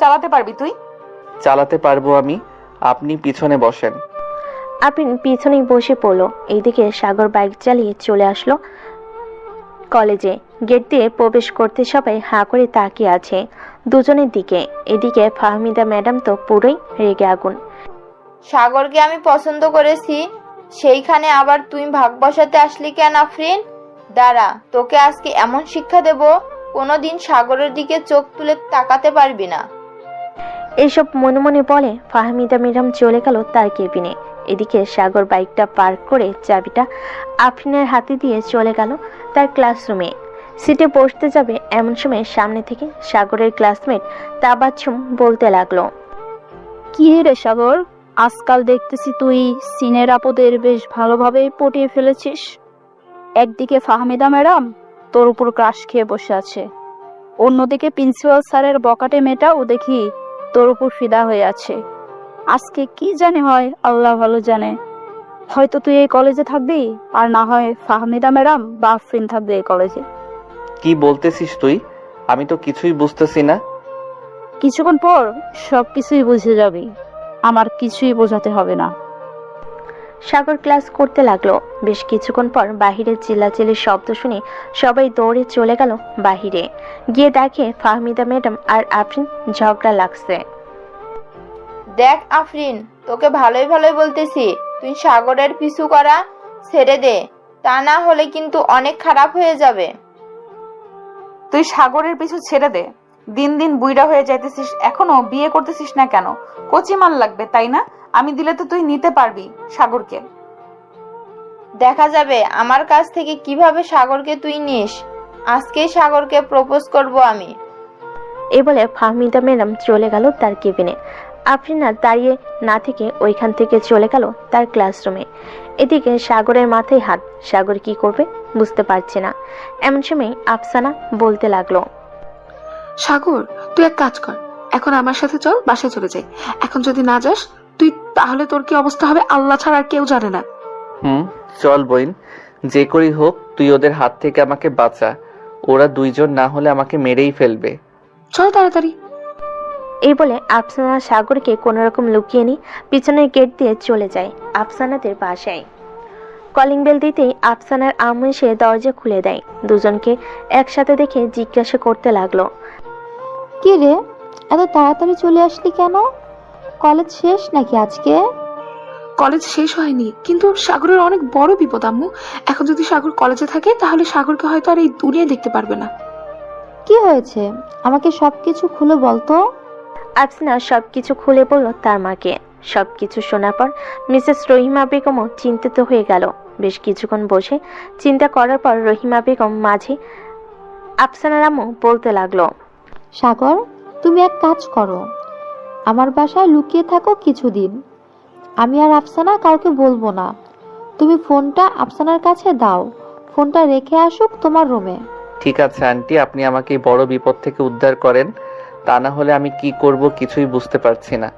চালাতে পারবি তুই? চালাতে পারবো আমি, আপনি পিছনে বসেন। আফরিন পিছনেই বসে পড়লো। এইদিকে সাগর বাইক চালিয়ে চলে আসলো কলেজে। গেট দিয়ে প্রবেশ করতে সবাই হাঁ করে তাকিয়ে আছে দুজনের দিকে। এদিকে ফাহমিদা ম্যাডাম তো পুরোই রেগে আগুন। সাগরকে আমি পছন্দ করেছি, সেইখানে আবার তুই ভাগ বসাতে আসলি কেন আফরিন? দাঁড়া, তোকে আজকে এমন শিক্ষা দেব, কোনোদিন সাগরের দিকে চোখ তুলে তাকাতে পারবি না। এইসব মনে মনে বলে ফাহমিদা ম্যাডাম চলে গেল তার কেবিনে। এদিকে সাগর বাইকটা পার্ক করে চাবিটা আফরিনের হাতে দিয়ে চলে গেল তার ক্লাসরুমে। সিটে বসতে যাবে এমন সময় সামনে থেকে সাগরের ক্লাসমেট তাবাচ্ছুম বলতে লাগলো, কি রে সাগর, আজকাল দেখতেছি তুই সিনের আপদের বেশ ভালোভাবে পটিয়ে ফেলেছিস। একদিকে ফাহমিদা ম্যাডাম তোর উপর ক্রাশ খেয়ে বসে আছে, অন্যদিকে প্রিন্সিপাল স্যারের বকাটে মেয়েটাও দেখি তোর উপর ফিদা হয়ে আছে। আজকে কি জানে হয়, আল্লাহ ভালো জানে। হয়তো তুই এই কলেজে থাকবি, আর না হয় ফাহমিদা ম্যাডাম বা আফরিন থাকবে এই কলেজে। কি বলতেছিস তুই? আমি তো কিছুই বুঝতেছি না। কিছুক্ষণ পর সবকিছুই বুঝে যাবি, আমার কিছুই বোঝাতে হবে না। সাগর ক্লাস করতে লাগলো। বেশ কিছুক্ষণ পর বাহিরে চিল্লাচিল্লির শব্দ শুনে সবাই দৌড়ে চলে গেল বাহিরে। গিয়ে দেখে ফাহমিদা ম্যাডাম আর আফরিন ঝগড়া লাগছে। দেখ আফরিন, তোকে ভালোই ভালোই বলতেছি, তুই সাগরের পিছু করা ছেড়ে দে, তা না হলে কিন্তু অনেক খারাপ হয়ে যাবে। তুই সাগরের পিছু ছেড়ে দে। দিন দিন বুইড়া হয়ে যাইতেছিস, এখনো বিয়ে করতেছিস না কেন? কচি মাল লাগবে তাই না? আমি দিলে তো তুই নিতে পারবি সাগরকে। দেখা যাবে আমার কাছ থেকে কিভাবে সাগরকে তুই নিস। আজকেই সাগরকে প্রপোজ করব আমি। এই বলে ফাহমিদা ম্যাডাম চলে গেল তার কেবিনে। আফরিন আর দাঁড়িয়ে না থেকে ওইখান থেকে চলে গেল তার ক্লাসরুমে। এদিকে সাগরের মাথায় হাত। সাগর কি করবে বুঝতে পারছে না। এমন সময় আফসানা বলতে লাগলো, সাগর, তুই এক কাজ কর, এখন আমার সাথে চল, বাসায় চলে যাই। এখন যদি না যাস তুই, তাহলে তোর কি অবস্থা হবে আল্লাহ ছাড়া আর কেউ জানে না। চল বইন, যে করেই হোক তুই ওদের হাত থেকে আমাকে বাঁচা। ওরা দুইজন না হলে আমাকে মেরেই ফেলবে। চল তাড়াতাড়ি। এই বলে আফসানা সাগরকে কোনোরকম লুকিয়ে নিয়ে পিছনের গেট দিয়ে চলে যায় আফসানাদের বাসায়। কলিং বেল দিতেই আফসানার আম্মু এসে দরজা খুলে দেয়। দুজনকে একসাথে দেখে জিজ্ঞাসা করতে লাগলো, কি রে, এত তাড়াতাড়ি চলে আসলি কেন? কলেজ শেষ নাকি আজকে? কলেজ শেষ হয়নি, কিন্তু সাগরের অনেক বড় বিপদ আম্মু। এখন যদি সাগর কলেজে থাকে তাহলে সাগরকে হয়তো আর এই দুনিয়ায় দেখতে পারবে না। কি হয়েছে, আমাকে সবকিছু খুলে বলতো। আফসানা সবকিছু খুলে বলল তার মাকে। সবকিছু শোনার পর মিসেস রহিমা বেগমও চিন্তিত হয়ে গেল। বেশ কিছুক্ষণ বসে চিন্তা করার পর রহিমা বেগম মাঝে আফসানার আম্মু বলতে লাগলো, সাগর, তুমি এক কাজ করো, আমার বাসায় লুকিয়ে থাকো কিছুদিন। আমি আর আফসানা কাউকে বলবো না। তুমি ফোনটা আফসানার কাছে দাও, ফোনটা রেখে আসুক তোমার রুমে। ঠিক আছে আন্টি, আপনি আমাকে এই বড় বিপদ থেকে উদ্ধার করেন, তা না হলে আমি কি করব কিছুই বুঝতে পারছি না।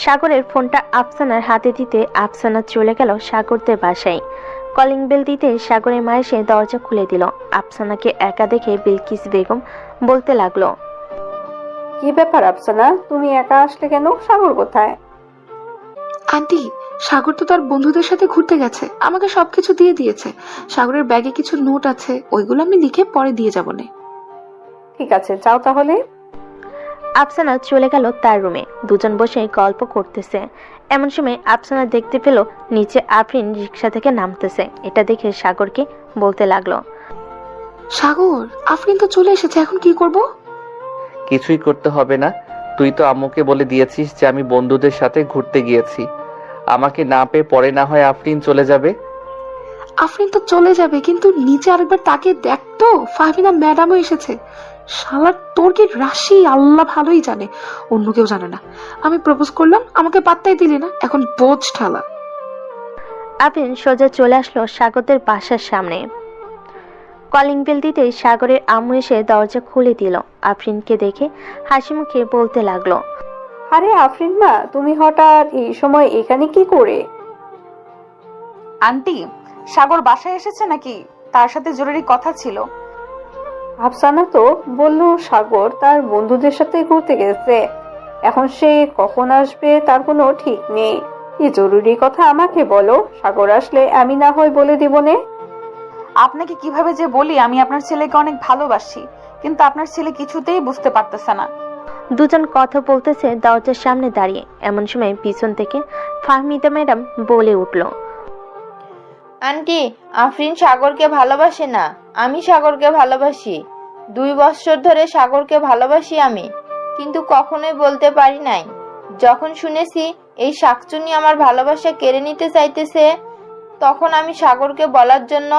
সাগরের ফোনটা আফসানার হাতে দিতে আফসানা চলে গেল সাগরদের বাসায়। কলিং বেল দিতে সাগরের মা এসে দরজা খুলে দিল। আফসানাকে একা দেখে বিলকিস বেগম বলতে লাগলো, কি ব্যাপার আফসানা, তুমি একা আসলে কেন? সাগর কোথায়? আন্টি, সাগর তো তার বন্ধুদের সাথে ঘুরতে গেছে, আমাকে সবকিছু দিয়ে দিয়েছে। সাগরের ব্যাগে কিছু নোট আছে, ওইগুলো আমি লিখে পরে দিয়ে যাবো নে। ঠিক আছে, যাও তাহলে। আফসানা চলে গেল তার রুমে। দুজন বসে গল্প করতেছে। এমন সময় আফসানা দেখতে পেল নিচে আফরিন রিক্সা থেকে নামতেছে। এটা দেখে সাগরকে বলতে লাগলো, সাগর, আফরিন তো চলে এসেছে, এখন কি করব? কিছুই করতে হবে না, তুই তো আম্মুকে বলে দিয়েছিস যে আমি বন্ধুদের সাথে ঘুরতে গিয়েছি। আমাকে না পেয়ে পরে না হয় আফরিন চলে যাবে। আফরিন তো চলে যাবে, কিন্তু নিচে আরেকবার তাকে দেখতো, ফাহমিনা ম্যাডামও এসেছে। শালার তোর কি রাশি আল্লাহ ভালোই জানে, অন্য কেউ জানে না। আমি প্রপোজ করলাম, আমাকে পাত্তাই দিলি না, এখন বোঝ ঠালা। আফরিন সোজা চলে আসলো সাগরদের বাসার সামনে। কলিং বেল দিতেই সাগরের আম্মু এসে দরজা খুলে দিল। আফরিনকে দেখে হাসি মুখে বলতে লাগলো, আরে আফরিন মা, তুমি হঠাৎ এই সময় এখানে কি করে? আন্টি, সাগর বাসায় এসেছে নাকি? তার সাথে জরুরি কথা ছিল। আফসানা তো বললো সাগর তার বন্ধুদের সাথে ঘুরতে গেছে। এখন সে কখন আসবে তার কোনো ঠিক নেই। কি জরুরি কথা আমাকে বলো, সাগর আসলে আমি না হয় বলে দিব নে। আপনাকে কিভাবে যে বলি, আমি আপনার ছেলেকে অনেক ভালোবাসি, কিন্তু আপনার ছেলে কিছুতেই বুঝতে পারতেছে না। দুজন কথা বলতেছে দরজার সামনে দাঁড়িয়ে। এমন সময় পিছন থেকে ফাহমিদা ম্যাডাম বলে উঠল, আন্টি, আফরিন সাগরকে ভালোবাসে না, আমি সাগরকে ভালোবাসি। 2 বছর ধরে সাগরকে ভালোবাসি আমি, কিন্তু কখনোই বলতে পারি নাই। যখন শুনেছি এই শাকচুনি আমার ভালোবাসা কেড়ে নিতে চাইতেছে, তখন আমি সাগরকে বলার জন্য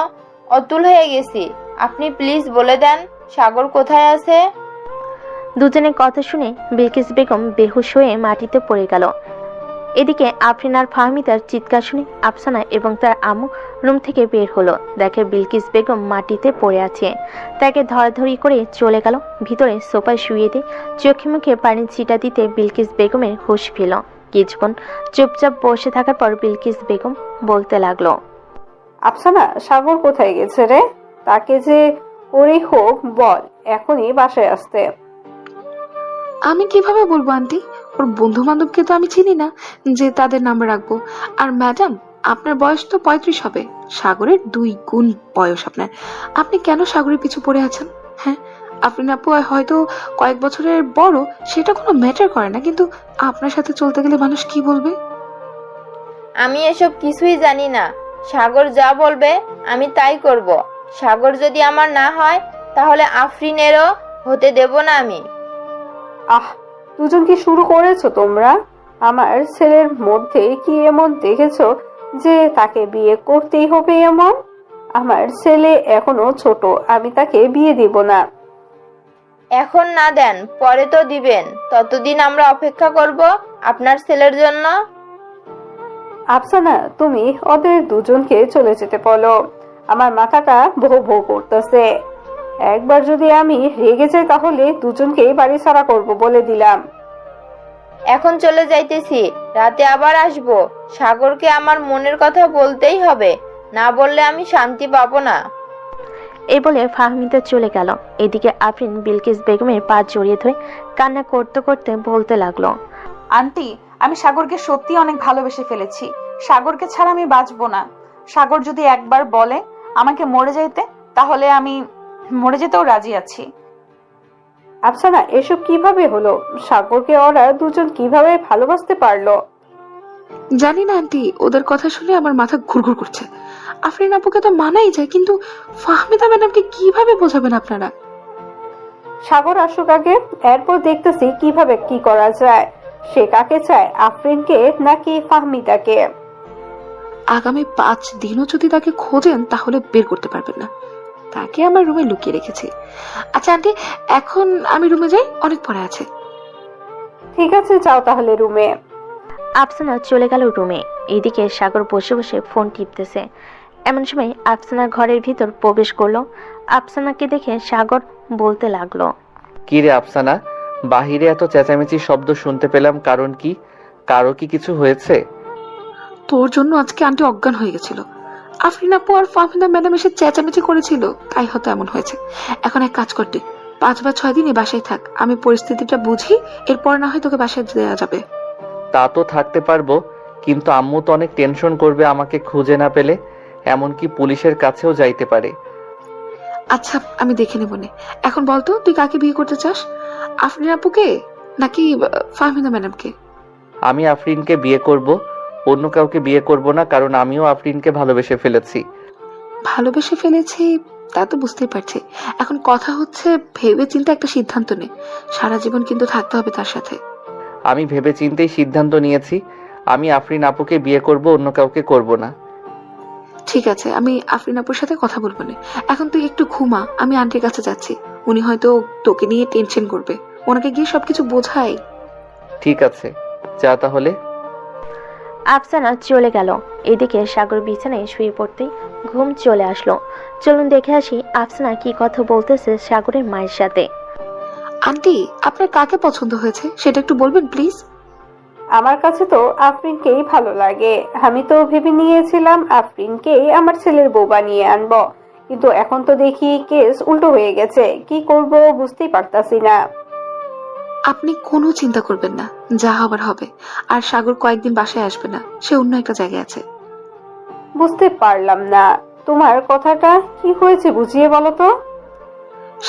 অতুল হয়ে গেছি। আপনি প্লিজ বলে দেন সাগর কোথায় আছে। দুজনের কথা শুনে বিলকিস বেগম বেহুশ হয়ে মাটিতে পড়ে গেল। এদিকে আফরিন আর ফাহমিদার চিৎকার শুনে আফসানা এবং তার আম্মু রুম থেকে বের হলো। দেখে বিলকিস বেগম মাটিতে পড়ে আছে। তাকে ধরাধরি করে চলে গেল ভিতরে সোফায় শুয়ে দিয়ে চোখে মুখে পানির ছিটা দিতে বিলকিস বেগমের হুঁশ ফেল। কিছুক্ষণ চুপচাপ বসে থাকার পর বিলকিস বেগম বলতে লাগলো, আফসানা, সাগর কোথায় গেছে রে? তাকে যে করে হোক বল এখনই বাসায় আসতে। আমি কিভাবে বলবো আন্টি? ওর বন্ধু বান্ধবকে তো আমি চিনি না যে তাদের নাম্বার রাখবো। আর ম্যাডাম, আপনার বয়স তো 35 হবে, সাগরের 2 গুণ বয়স আপনার। আপনি কেন সাগরের পিছু পড়ে আছেন? হ্যাঁ, আপনি আপু হয়তো কয়েক বছরের বড়, সেটা কোনো ম্যাটার করে না, কিন্তু আপনার সাথে চলতে গেলে মানুষ কি বলবে? আমি এসব কিছুই জানি না। সাগর যা বলবে আমি তাই করব। সাগর যদি আমার না হয়, তাহলে আফরিনেরও হতে দেব না আমি। আহ, দুজন কি শুরু করেছো তোমরা? আমার ছেলের মধ্যে কি এমন দেখেছো যে তাকে বিয়ে করতেই হবে এমন? আমার ছেলে এখনো ছোট, আমি তাকে বিয়ে দিব না। এখন না দেন, পরে তো দিবেন। ততদিন আমরা অপেক্ষা করব আপনার ছেলের জন্য। আফসানা, তুমি ওদের দুজনকে চলে যেতে বলো। আমার মাথাটা ভো ভো করতেছে। একবার যদি আমি রেগে যাই তাহলে দুজনকেই বাড়ি ছাড়া করব বলে দিলাম। এখন চলে যাইতেছি, রাতে আবার আসব। সাগরকে আমার মনের কথা বলতেই হবে, না বললে আমি শান্তি পাবো না। এই বলে ফাহমিদা চলে গেল। এদিকে আফরিন বিলকিস বেগমের পা জড়িয়ে ধরে কান্না করতে করতে বলতে লাগলো, আন্টি, আমি সাগরকে সত্যি অনেক ভালোবেসে ফেলেছি। সাগরকে ছাড়া আমি বাঁচবো না। সাগর যদি একবার বলে আমাকে মরে যাইতে, তাহলে আমি মরে যেতেও রাজি আছি। আফসানা, এসব কিভাবে হলো? সাগরকে ওরা দুজন কিভাবে ভালোবাসতে পারলো? জানি না আন্টি, ওদের কথা শুনে আমার মাথা ঘুরঘুর করছে। আফরিন আপুকে তো মানাই যায়, কিন্তু ফাহমিদা ম্যাডামকে কিভাবে বোঝাবেন আপনারা? সাগর আসুক আগে, এরপর দেখতেছি কিভাবে কি করা যায়। সে কাকে চায়, আফরিনকে নাকি ফাহমিদাকে? আগামী 5 দিনও যদি তাকে খোঁজেন তাহলে বের করতে পারবেন না। তাকে আমার রুমে লুকিয়ে রেখেছি। আচ্ছা আন্টি, এখন আমি রুমে যাই, অনেক পড়া আছে। ঠিক আছে, যাও তাহলে রুমে। আফসানা চলে গেল রুমে। এইদিকে সাগর বসে বসে ফোন টিপতেছে। এমন সময় আফসানা ঘরের ভিতর প্রবেশ করলো। আফসানাকে দেখে সাগর বলতে লাগলো, কি রে আফসানা, বাহিরে এত চেঁচামেচি শব্দ শুনতে পেলাম, কারণ কি? কারো কি কিছু হয়েছে? তোর জন্য আজকে আন্টি অজ্ঞান হয়ে গেছিল। আফরিন আপু আর ফাহমিদা ম্যাডাম এসে চেঁচামেচি করেছিল, তাই হয়তো এমন হয়েছে। এখন এক কাজ করতে, 5 বা 6 দিন এই বাসায় থাক। আমি পরিস্থিতিটা বুঝি, এরপর না হয় তোকে বাসায় দেওয়া যাবে। তা তো থাকতে পারবো, কিন্তু আম্মু তো অনেক টেনশন করবে আমাকে খুঁজে না পেলে। এমনকি পুলিশের কাছেও যাইতে পারে। আচ্ছা, আমি দেখে নেব নে। এখন বলতো, তুই কাকে বিয়ে করতে চাস? আফরিন আপুকে নাকি ফাহমিদা ম্যাডামকে? আমি আফরিনকে বিয়ে করব, অন্য কাউকে বিয়ে করব না, কারণ আমিও আফরিনকে ভালোবেসে ফেলেছি। ভালোবেসে ফেলেছি তা তো বুঝতেই পারছি। এখন কথা হচ্ছে ভেবে চিন্তে একটা সিদ্ধান্ত নে। সারা জীবন কিন্তু থাকতে হবে তার সাথে। আমি ভেবে চিন্তেই সিদ্ধান্ত নিয়েছি, আমি আফরিন আপুকে বিয়ে করব, অন্য কাউকে করব না। ঠিক আছে, আমি আফরিন আপুর সাথে কথা বলবো না। এখন তুই একটু ঘুমা, আমি আন্টির কাছে যাচ্ছি। উনি হয়তো তোকে নিয়ে টেনশন করবে, ওনাকে গিয়ে সবকিছু বোঝাই। ঠিক আছে, যা তাহলে। আফসানা চলে গেল। এদিকে সাগর বিছানায় শুয়ে পড়তেই ঘুম চলে আসলো। চলুন দেখে আসি আফসানা কি কথা বলতেছে সাগরের মায়ের সাথে। আন্টি, আপনার কাকে পছন্দ হয়েছে সেটা একটু বলবেন প্লিজ? আমার কাছে তো আফরিনকেই ভালো লাগে। আমি তো ভেবে নিয়েছিলাম আফরিনকেই আমার ছেলের বউ বানিয়ে আনবো, কিন্তু এখন তো দেখি কেস উল্টো হয়ে গেছে। কি করব বুঝতেই পারতাছি না। আপনি কোনো চিন্তা করবেন না, যা হবার হবে। আর সাগর কয়েকদিন বাসায় আসবে না, সে অন্য একটা জায়গায় আছে। বুঝতে পারলাম না, তোমার কথাটা কি হয়েছে বুঝিয়ে বলো তো।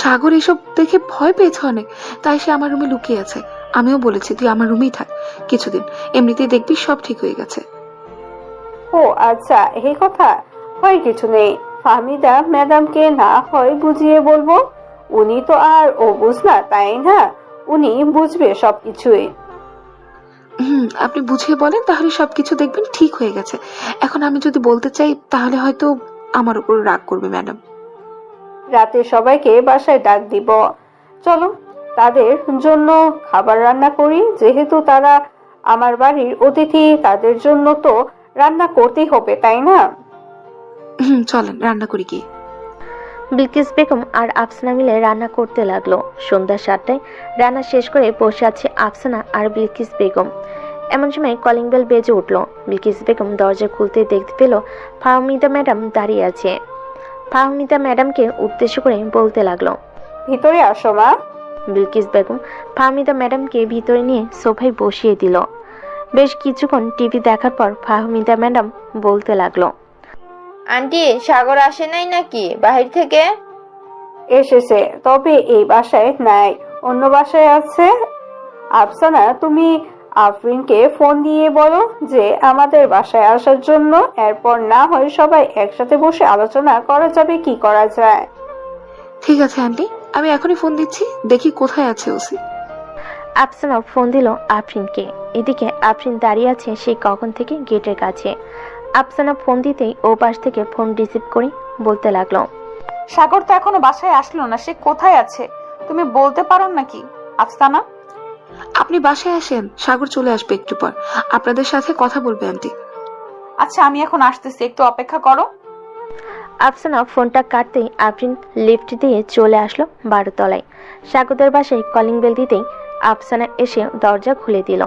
সাগর এসব দেখে ভয় পেয়েছে অনেক, তাই সে আমার রুমে লুকিয়ে আছে। আমিও বলেছি তুই আমার রুমেই থাক কিছুদিন, এমনিতেই দেখবি সব ঠিক হয়ে গেছে। ও আচ্ছা, এই কথা। হয় কিছু নেই, ফাহমিদা ম্যাডামকে না হয় বুঝিয়ে বলবো। উনি তো আর ও বুঝ না, তাই না? উনি বুঝবে সবকিছুই। আপনি বুঝিয়ে বলেন, তাহলে সবকিছু দেখবেন ঠিক হয়ে গেছে। এখন আমি যদি বলতে চাই তাহলে হয়তো আমার উপর রাগ করবে ম্যাডাম। রাতে সবাইকে বাসায় ডাক দিব। চলো তাদের জন্য খাবার রান্না করি, যেহেতু তারা আমার বাড়ির অতিথি, তাদের জন্য তো রান্না করতেই হবে, তাই না? চলেন রান্না করি কি। বিলকিস বেগম আর আফসানা মিলে রান্না করতে লাগলো। সন্ধ্যা 7টায় রান্না শেষ করে বসে আছে আফসানা আর বিলকিস বেগম। এমন সময় কলিং বেল বেজে উঠলো। বিলকিস বেগম দরজা খুলতে দেখতে পেল ফাহমিদা ম্যাডাম দাঁড়িয়ে আছে। ফাহমিদা ম্যাডামকে উদ্দেশ্য করে বলতে লাগলো, ভিতরে আসো মা। বিলকিস বেগম ফাহমিদা ম্যাডামকে ভিতরে নিয়ে সোফায় বসিয়ে দিল। বেশ কিছুক্ষণ টিভি দেখার পর ফাহমিদা ম্যাডাম বলতে লাগলো, আন্টি, সাগর আসে নাই নাকি বাহির থেকে? এসেছে, তবে এই বাসায় নাই, অন্য বাসায় আছে। আফসানা, তুমি আফরিনকে ফোন দিয়ে বলো যে আমাদের বাসায় আসার জন্য। এরপর না হয় সবাই একসাথে বসে আলোচনা করা যাবে কি করা যায়। ঠিক আছে আন্টি, আমি এখনই ফোন দিচ্ছি, দেখি কোথায় আছে ওসি। আফসানা ফোন দিল আফরিনকে। এদিকে আফরিন দাঁড়িয়ে আছে সেই কখন থেকে গেটের কাছে। আফসানা ফোন দিতেই ও পাশ থেকে ফোন রিসিভ করে বলতে লাগলো, সাগর তো এখনো বাসায় আসলো না, সে কোথায় আছে তুমি বলতে পারো নাকি আফসানা? আপনি বাসায় আসেন, সাগর চলে আসবে একটু পর, আপনাদের সাথে কথা বলবে আন্টি। আচ্ছা, আমি এখন আসতেছি, একটু অপেক্ষা করো। আফসানা ফোনটা কাটতেই আফরিন লিফট দিয়ে চলে আসলো 12 তলায়। সাগরদের বাসায় কলিং বেল দিতেই আফসানা এসে দরজা খুলে দিল।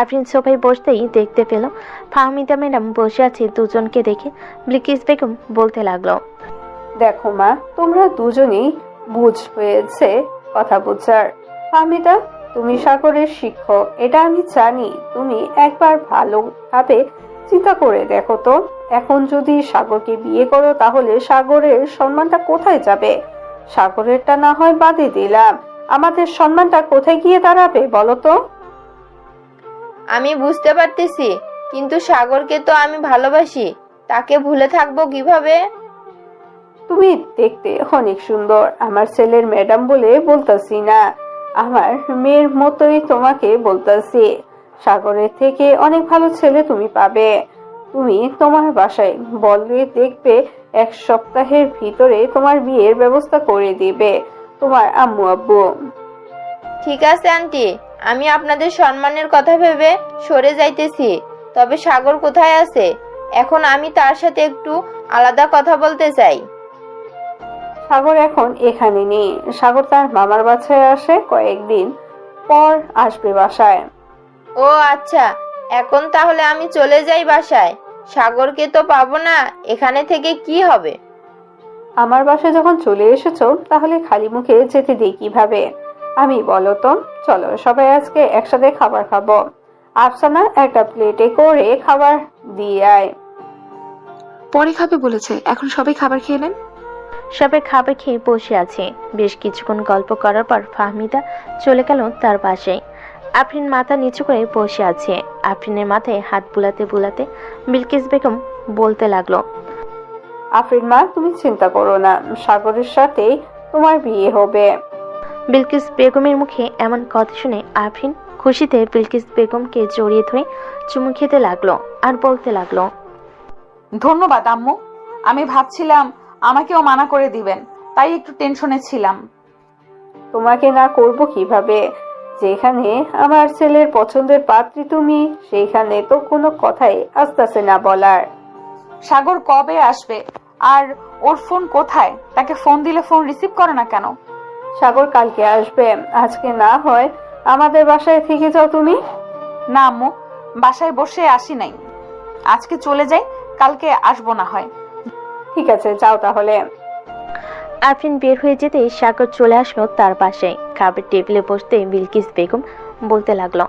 আফরিন সোফায় বসতেই দেখতে পেল ফাহমিদা ম্যাডাম বসে আছে। দুজনকে দেখে বিলকিস বেগম বলতে লাগলো, দেখো মা, তোমরা দুজনেই বুঝ হয়েছে কথা বোঝার। ফাহমিদা, তুমি সাগরের শিক্ষক, এটা আমি জানি। তুমি একবার ভালোভাবে চিন্তা করে দেখো তো, এখন যদি সাগরকে বিয়ে করো তাহলে সাগরের সম্মানটা কোথায় যাবে? সাগরেরটা না হয় বাদে দিলাম, আমাদের সম্মানটা কোথায় গিয়ে দাঁড়াবে বলো তো? আমি বুঝতে পারতেছি, কিন্তু সাগরকে তো আমি ভালোবাসি, তাকে ভুলে থাকবো কিভাবে? তুমি দেখতে অনেক সুন্দর, আমার ছেলের ম্যাডাম বলে বলতাছি না, আমার মেয়ের মতোই তোমাকে বলতাছি। সাগরের থেকে অনেক ভালো ছেলে তুমি পাবে। তুমি তোমার বাসায় বললে, দেখবে 1 সপ্তাহের ভিতরে তোমার বিয়ের ব্যবস্থা করে দিবে তোমার আম্মু আব্বু। ঠিক আছে আন্টি, আমি আপনাদের সম্মানের কথা ভেবে সরে যাইতেছি। তবে সাগর কোথায় আছে? এখন আমি তার সাথে একটু আলাদা কথা বলতে চাই। সাগর এখন এখানে নেই, সাগর তার মামার বাসায় আসে, কয়েকদিন পর আসবে বাসায়। ও আচ্ছা, এখন তাহলে আমি চলে যাই বাসায়। সাগরকে তো পাবো না, এখানে থেকে কি হবে? আমার বাসায় যখন চলে এসেছো তাহলে খালি মুখে যেতে দিই কিভাবে? আমি বলো তো, চলো সবাই আজকে একসাথে খাবার খাবো। আফসানা, একটা প্লেটে করে খাবার দিয়ে আয়। পরে খাবে বলেছে, এখন সবাই খাবার খেয়ে নেন। সবাই খাবার খেয়ে বসে আছে। বেশ কিছুক্ষণ গল্প করার পর ফাহমিদা চলে গেল তার বাসায়। আফরিন মাথা নিচু করে বসে আছে। আফরিনের মাথায় হাত বুলাতে বুলাতে বিলকিস বেগম বলতে লাগলো, আফরিন মা, তুমি চিন্তা করো না, সাগরের সাথে তোমার বিয়ে হবে। বিলকিস বেগমের মুখে এমন কথা শুনে আফরিন খুশিতে বিলকিস বেগমকে জড়িয়ে ধরে চুমু খেতে লাগলো আর বলতে লাগলো, ধন্যবাদ আম্মু, আমি ভাবছিলাম আমাকেও মানা করে দিবেন, তাই একটু টেনশনে ছিলাম। তোমাকে না করব কিভাবে? যেখানে আমার ছেলের পছন্দের পাত্রী তুমি, সেইখানে তো কোনো কথাই আসতেছে না বলার। সাগর কবে আসবে আর ওর ফোন কোথায়? তাকে ফোন দিলে ফোন রিসিভ করে না কেন? সাগর কালকে আসবে, আজকে না হয় আমাদের বাসায় থেকে যাও তুমি। না আম্মু, বাসায় বসে আসি নাই, আজকে চলে যাই, কালকে আসবো না হয়। ঠিক আছে, যাও তাহলে। আফরিন বের হয়ে যেতে সাগর চলে আসলো তার পাশে। খাবার টেবিলে বসতে বিলকিস বেগম বলতে লাগলো,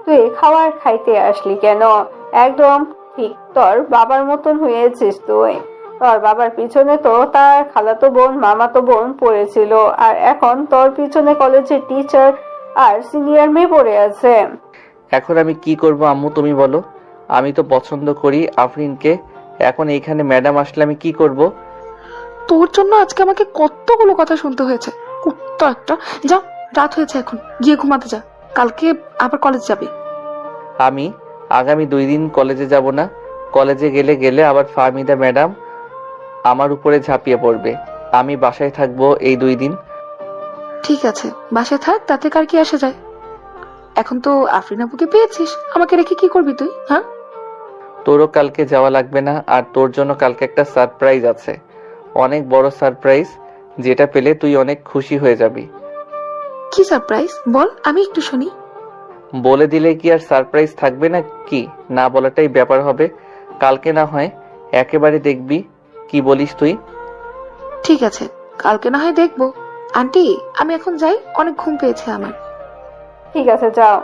তুই খাবার খাইতে আসলি কেন? একদম ঠিক তোর বাবার মতন হয়েছিস তুই। তোর বাবার পিছনে তো তার খালাতো বোন মামাতো বোন পড়েছিল, আর এখন তোর পিছনে কলেজের টিচার আর সিনিয়র মেয়ে পড়ে আছে। এখন আমি কি করব আম্মু তুমি বলো? আমি তো পছন্দ করি আফরিনকে, এখন এইখানে ম্যাডাম আসলে আমি কি করব? তোর জন্য আজকে আমাকে কতগুলো কথা শুনতে হয়েছে। কুত্তা একটা। যা, রাত হয়েছে, এখন গিয়ে ঘুমাতে যা, কালকে আবার কলেজ যাবি। আমি আগামী 2 দিন কলেজে যাব না। কলেজে গেলে আবার ফাহমিদা ম্যাডাম আমার উপরে ঝাঁপিয়ে পড়বে। আমি বাসায় থাকবো এই 2 দিন। ঠিক আছে, বাসায় থাক, তাতে কার কি আসে যায়। এখন তো আফরিন আপুকে পেয়েছিস, আমাকে রেখে কি করবি তুই? হ্যাঁ, তোরও কালকে যাওয়া লাগবে না, আর তোর জন্য কালকে একটা সারপ্রাইজ আছে, অনেক বড় সারপ্রাইজ, যেটা পেলে তুই অনেক খুশি হয়ে যাবি। কি সারপ্রাইজ বল, আমি একটু শুনি। বলে দিলে কি আর সারপ্রাইজ থাকবে না কি? না বলাটাই ব্যাপার হবে। কালকে না হয় একেবারে দেখবি। কি বলিস তুই? ঠিক আছে, কালকে না হয় দেখবো। আন্টি, আমি এখন যাই, অনেক ঘুম পেয়েছে আমার। ঠিক আছে, যাও।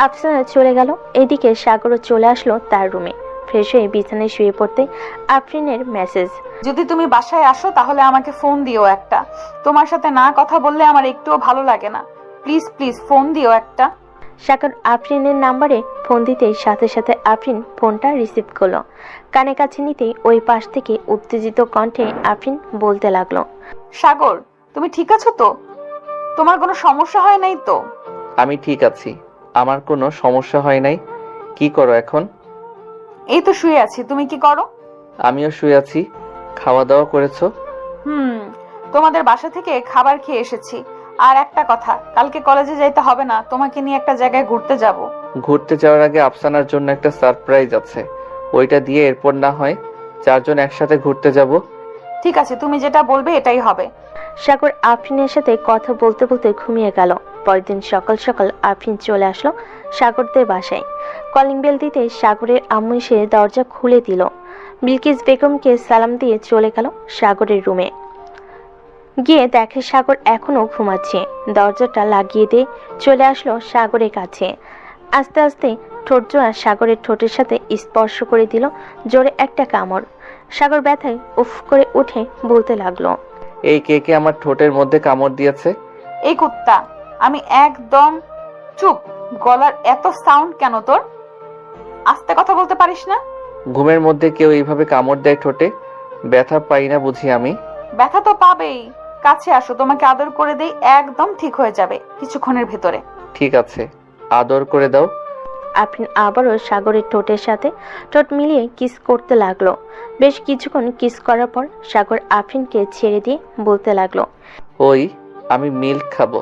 আফসানা চলে গেল। এদিকে সাগরও চলে আসলো তার রুমে। ফ্রেশ হয়ে বিছানায় শুয়ে পড়তে আফরিনের মেসেজ, যদি তুমি বাসায় আসো তাহলে আমাকে ফোন দিও একটা। তোমার সাথে না কথা বললে আমার একটুও ভালো লাগে না। প্লিজ প্লিজ ফোন দিও একটা। সাগর আফরিনের নাম্বারে ফোন দিতেই সাথে সাথে আফরিন ফোনটা রিসিভ করলো। কানে কাছে নিতেই ওই পাশ থেকে উত্তেজিত কণ্ঠে আফরিন বলতে লাগলো, সাগর, তুমি ঠিক আছো তো? তোমার কোনো সমস্যা হয় নাই তো? আমি ঠিক আছি, আমার কোনো সমস্যা হয় নাই। কি করো এখন? এই তো শুয়ে আছি, তুমি কি করো? আমিও শুয়ে আছি। খাওয়া দাওয়া করেছো? তোমাদের বাসা থেকে খাবার খেয়ে এসেছি। আর একটা কথা, কালকে কলেজে যাইতে হবে না, তোমাকে নিয়ে একটা জায়গায় ঘুরতে যাব। ঘুরতে যাওয়ার আগে আফসানার জন্য একটা সারপ্রাইজ আছে, ওইটা দিয়ে এরপর না হয় 4 জন একসাথে ঘুরতে যাব। ঠিক আছে, তুমি যেটা বলবে এটাই হবে। সাগর আফরিনের সাথে কথা বলতে বলতে ঘুমিয়ে গেল। পরের দিন সকাল সকাল আফরিন চলে আসলো সাগরদের বাসায়। কলিং বেল দিতে সাগরের আম্মু এসে দরজা খুলে দিল। বিলকিস বেগমকে সালাম দিয়ে চলে গেল সাগরের রুমে। গিয়ে দেখে সাগর এখনো ঘুমাচ্ছে। দরজাটা লাগিয়ে দিয়ে চলে আসলো সাগরের কাছে। আস্তে আস্তে ঠোঁট জোড়া সাগরের ঠোঁটের সাথে স্পর্শ করে দিল জোরে একটা কামড়। সাগর ব্যথায় উফ করে উঠে বলতে লাগলো, এই কে কে আমার ঠোঁটের মধ্যে কামড় দিয়েছে? এই কুত্তা, আমি একদম চুপ। গলার এত সাউন্ড কেন তোর? আস্তে কথা বলতে পারিস না? ঘুমের মধ্যে কেউ এইভাবে কামড় দেয় ঠোঁটে? ব্যথা পাই না বুঝি আমি? ব্যথা তো পাবেই। কাছে আসো, তোমাকে আদর করে দেই, একদম ঠিক হয়ে যাবে কিছুক্ষণের ভেতরে। ঠিক আছে, আদর করে দাও। আফরিন আবারও সাগরের ঠোঁটের সাথে ঠোঁট মিলিয়ে কিস করতে লাগলো। বেশ কিছুক্ষণ কিস করার পর সাগর আফরিনকে ছেড়ে দিয়ে বলতে লাগলো, ওই আমি মিল্ক খাবো।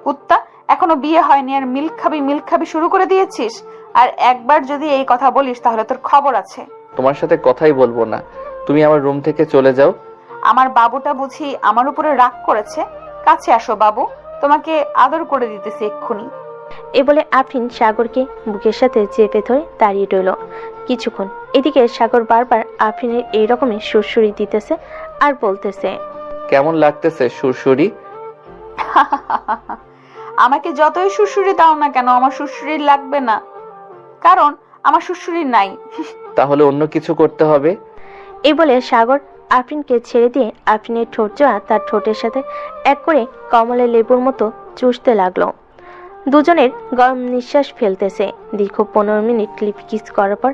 কুত্তা, এখনো বিয়ে হয়নি আর মিল্ক খাবি শুরু করে দিয়েছিস? আর একবার যদি এই কথা বলিস তাহলে তোর খবর আছে। তোমার সাথে কথাই বলবো না, তুমি আমার রুম থেকে চলে যাও। আমার বাবুটা বুঝি আমার উপরে রাগ করেছে? কাছে আসো বাবু, তোমাকে আদর করে দিতেছি এক্ষুনি। এ বলে আফরিন সাগরকে বুকের সাথে চেপে ধরে দাঁড়িয়ে রইল কিছুক্ষণ। এদিকে সাগর বারবার আফরিনের এইরকমই সুরসুরি দিতেছে আর বলতেছে, কেমন লাগতেছে সুরসুরি? আমাকে যতই সুরসুরি দাও না কেন, আমার সুরসুরি লাগবে না, কারণ আমার সুরসুরি নাই। তাহলে অন্য কিছু করতে হবে। এই বলে সাগর আফরিনকে ছেড়ে দিয়ে আফরিনের ঠোঁট জোড়া তার ঠোঁটের সাথে এক করে কমলের লেবুর মতো চুষতে লাগলো। দুজনের গরম নিঃশ্বাস ফেলতেছে। দীর্ঘ 15 মিনিট লিপ কিস করার পর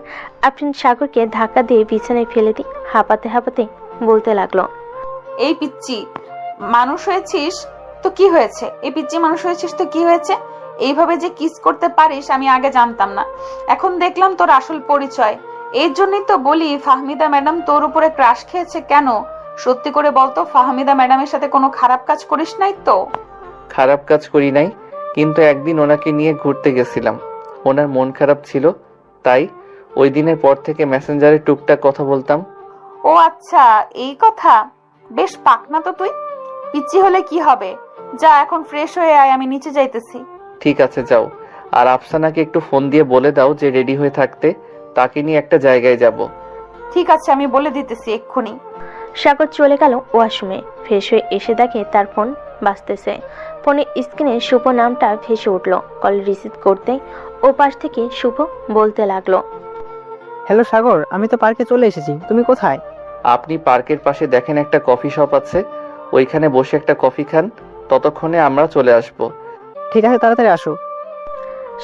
আফরিন সাগরকে ধাক্কা দিয়ে বিছানায় ফেলে দিয়ে হাঁপাতে হাঁপাতে বলতে লাগলো, এই পিচ্চি মানুষ হয়েছিস তো কি হয়েছে? এই পিচ্চি মানুষ হয়েছিস তো কি হয়েছে? এইভাবে যে কিস করতে পারিস আমি আগে জানতাম না, এখন দেখলাম তোর আসল পরিচয়। এর জন্যই তো বলি ফাহমিদা ম্যাডাম তোর উপরে ক্রাশ খেয়েছে কেন? সত্যি করে বলতো, ফাহমিদা ম্যাডামের সাথে কোনো খারাপ কাজ করিস নাই তো? খারাপ কাজ করি নাই, কিন্তু একদিন ওনাকে নিয়ে ঘুরতে গেছিলাম, ওনার মন খারাপ ছিল, তাই ওই দিনের পর থেকে মেসেঞ্জারে টুকটাক কথা বলতাম। ও আচ্ছা, এই কথা। বেশ পাকনা তো তুই। পিচ্চি হলে কি হবে? যা এখন ফ্রেশ হয়ে আয়, আমি নিচে যাইতেছি। ঠিক আছে যাও, আর আফসানাকে একটু ফোন দিয়ে বলে দাও যে রেডি হয়ে থাকতে, তাকে নিয়ে একটা জায়গায় যাব। ঠিক আছে, আমি বলে দিতেছি এক্ষুনি। সাগর চলে গেল ওয়াশরুমে। ফ্রেশ হয়ে এসে দেখে তার ফোন বাজতেছে। ফোনের স্ক্রিনে শুভ নামটা ভেসে উঠল। কল রিসিভ করতে ও পাশ থেকে শুভ বলতে লাগলো, হ্যালো সাগর, আমি তো পার্কে চলে এসেছি, তুমি কোথায়? আপনি পার্কের পাশে দেখেন একটা কফি শপ আছে, ওইখানে বসে একটা কফি খান, ততক্ষণে আমরা চলে আসব। ঠিক আছে, তাড়াতাড়ি আসো।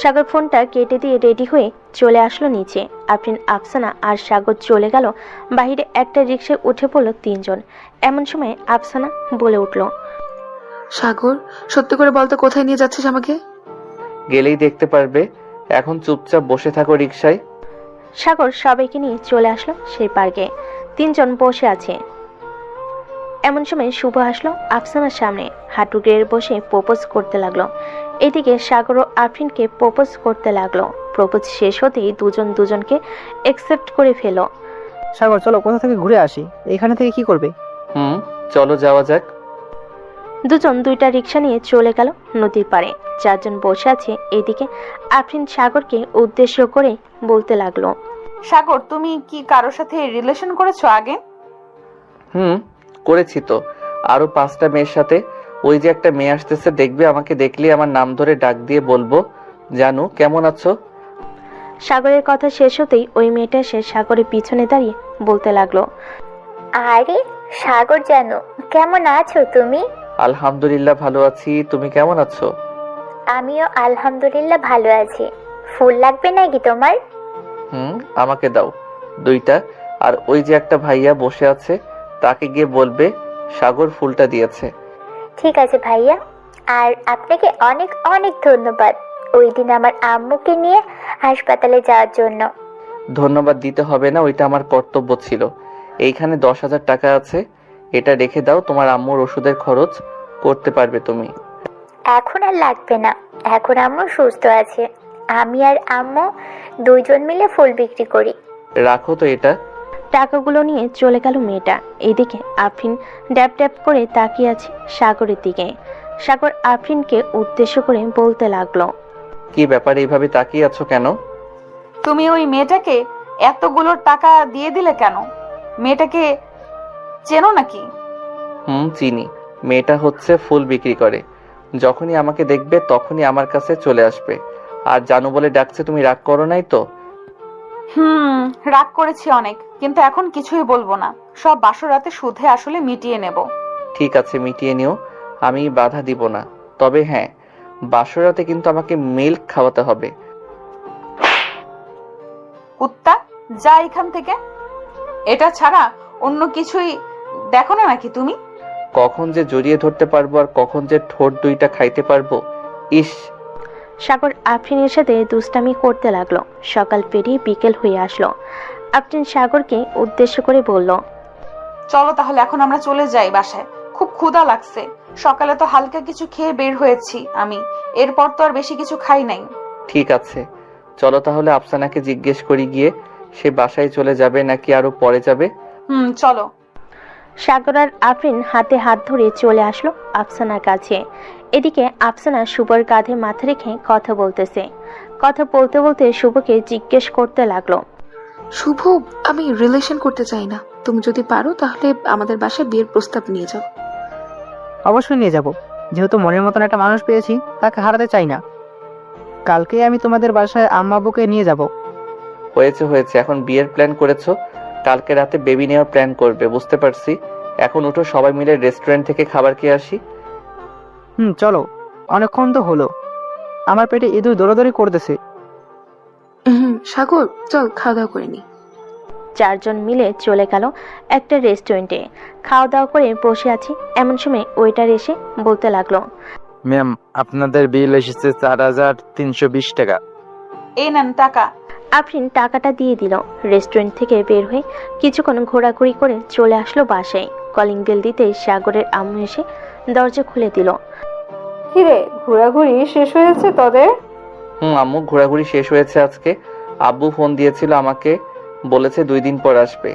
সাগর ফোনটা কেটে দিয়ে রেডি হয়ে চলে আসলো নিচে। আফরিন, আফসানা আর সাগর চলে গেল বাইরে। একটা রিক্সায় উঠে পড়লো তিনজন। এমন সময় আফসানা বলে উঠল, সাগর, সত্যি করে বলতে কোথায় নিয়ে যাচ্ছিস আমাকে? গেলেই দেখতে পারবে, এখন চুপচাপ বসে থাকো রিকশায়। সাগর সবাইকে নিয়ে চলে আসলো সেই পার্কে। তিনজন বসে আছে। এমন সময় শুভ আসলো আফসানার সামনে, হাঁটু গেড়ে বসে প্রপোজ করতে লাগলো। এদিকে সাগর ও আফরিনকে প্রপোজ করতে লাগলো। প্রপোজ শেষ হতেই দুজন দুজনকে একসেপ্ট করে ফেলো। সাগর চলো কোথা থেকে ঘুরে আসি, এখানে থেকে কি করবে? চলো যাওয়া যাক। দুজন দুইটা রিক্সা নিয়ে চলে গেল নদীর পাড়ে। চারজন বসে আছে। এদিকে আফরিন সাগরকে উদ্দেশ্য করে বলতে লাগলো, সাগর, তুমি কি কারোর সাথে রিলেশন করেছো আগে? করেছি তো, আরো 5টা মেয়ের সাথে। ওই যে একটা মেয়ে আসতেছে, দেখবে, আমাকে দেখলে আমার নাম ধরে ডাক দিয়ে বলবো, জানু কেমন আছো। সাগরের কথা শেষ হতেই ওই মেয়েটা এসে সাগরের পিছনে দাঁড়িয়ে বলতে লাগলো, আরে সাগর জানো, কেমন আছো তুমি? আলহামদুলিল্লাহ ভালো আছি, তুমি কেমন আছো? আমিও আলহামদুলিল্লাহ ভালো আছি। ফুল লাগবে নাকি তোমার? আমাকে দাও 2টা। আর ওই যে একটা ভাইয়া বসে আছে, তাকে গিয়ে বলবে সাগর ফুলটা দিয়েছে। ঠিক আছে ভাইয়া, আর আপনাকে অনেক অনেক ধন্যবাদ ওই দিন আমার আম্মুকে নিয়ে হাসপাতালে যাওয়ার জন্য। ধন্যবাদ দিতে হবে না, ওইটা আমার কর্তব্য ছিল। এইখানে 10,000 টাকা আছে, এটা রেখে দাও, তোমার আম্মুর ওষুধের খরচ করতে পারবে তুমি। এখন আর লাগবে না, এখন আম্মু সুস্থ আছে। আমি আর আম্মু দুইজন মিলে ফুল বিক্রি করি। রাখো তো এটা। টাকাগুলো নিয়ে চলে গেল মেয়েটা। এইদিকে আফরিন ড্যাপ ড্যাপ করে তাকিয়ে আছে সাগরের দিকে। সাগর আফরিনকে উদ্দেশ্য করে বলতে লাগলো, কি ব্যাপার, এইভাবে তাকিয়ে আছো কেন? তুমি ওই মেয়েটাকে এতগুলো টাকা দিয়ে দিলে কেন? মেয়েটাকে চেনো নাকি? চিনি। মেয়েটা হচ্ছে ফুল বিক্রি করে, যখনই আমাকে দেখবে তখনই আমার কাছে চলে আসবে। আর জানু বলে ডাকছে, তুমি রাগ করো নাই তো? রাগ করেছি অনেক, কিন্তু এখন কিছুই বলবো না। সব বাসর রাতে সুধে আসলে মিটিয়ে নেব। ঠিক আছে, মিটিয়ে নিও, আমি বাধা দিব না। তবে হ্যাঁ, বাসরাতে কিন্তু আমাকে মিল্ক খাওয়াতে হবে। কুত্তা, যা এখান থেকে। এটা ছাড়া অন্য কিছুই দেখো না নাকি তুমি? কখন যে জড়িয়ে ধরতে পারবো আর কখন যে ঠোঁট 2টা খাইতে পারবো। ইস। সাগর আফরিনের সাথে দুষ্টামি করতে লাগলো। সকাল পেরিয়ে বিকেল হয়ে আসলো। আফরিন সাগরকে উদ্দেশ্য করে বলল, চলো তাহলে এখন আমরা চলে যাই বাসায়, খুব ক্ষুধা লাগছে। সকালে তো হালকা কিছু খেয়ে বের হয়েছি আমি, এরপর তো আর বেশি কিছু খাই নাই। ঠিক আছে, চলো তাহলে আফসানাকে জিজ্ঞেস করি গিয়ে, সে বাসায় চলে যাবে নাকি আরো পরে যাবে। চলো। সাগর আর আফরিন হাতে হাত ধরে চলে আসলো আফসানার কাছে। এদিকে আফসানা শুভর কাঁধে মাথা রেখে কথা বলতেছে। কথা বলতে বলতে শুভকে জিজ্ঞেস করতে লাগলো, শুভ, আমি রিলেশন করতে চাই না। তুমি যদি পারো তাহলে আমাদের বাসায় বিয়ের প্রস্তাব নিয়ে যাও। অবশ্যই নিয়ে যাব, যেহেতু মনের মতন একটা মানুষ পেয়েছি, তাকে হারাতে চাই না। কালকেই আমি তোমাদের বাসায় আম্মা আব্বুকে নিয়ে যাব। হয়েছে, এখন বিয়ের প্ল্যান করেছো, কালকে রাতে বেবি নেওয়ার প্ল্যান করবে, বুঝতে পারছি। এখন উঠো, সবাই মিলে রেস্টুরেন্ট থেকে খাবার খেয়ে আসি। চলো, অনেকক্ষণ তো হলো, আমার পেটে ইঁদুর দৌড়াদৌড়ি করতেছে। সাগর, চল খাওয়া দাওয়া করে নি। চারজন মিলে চলে গেল একটা রেস্টুরেন্টে। খাওয়া দাওয়া করে বসে আছি। এমন সময় ওয়েটার এসে বলতে লাগলো, ম্যাম, আপনাদের বিল এসেছে 4,320 টাকা। এই নেন টাকা। আফরিন টাকাটা দিয়ে দিল। রেস্টুরেন্ট থেকে বের হয়ে কিছুক্ষণ ঘোরাঘুরি করে চলে আসলো বাসায়। কলিং বেল দিতে সাগরের আম্মু এসে দরজা খুলে দিল। কিরে, ঘোরাঘুরি শেষ হয়েছে তোদের? আম্মু, ঘোরাঘুরি শেষ হয়েছে আজকে। আব্বু ফোন দিয়েছিল আমাকে, বলেছে 2 দিন পর আসবে।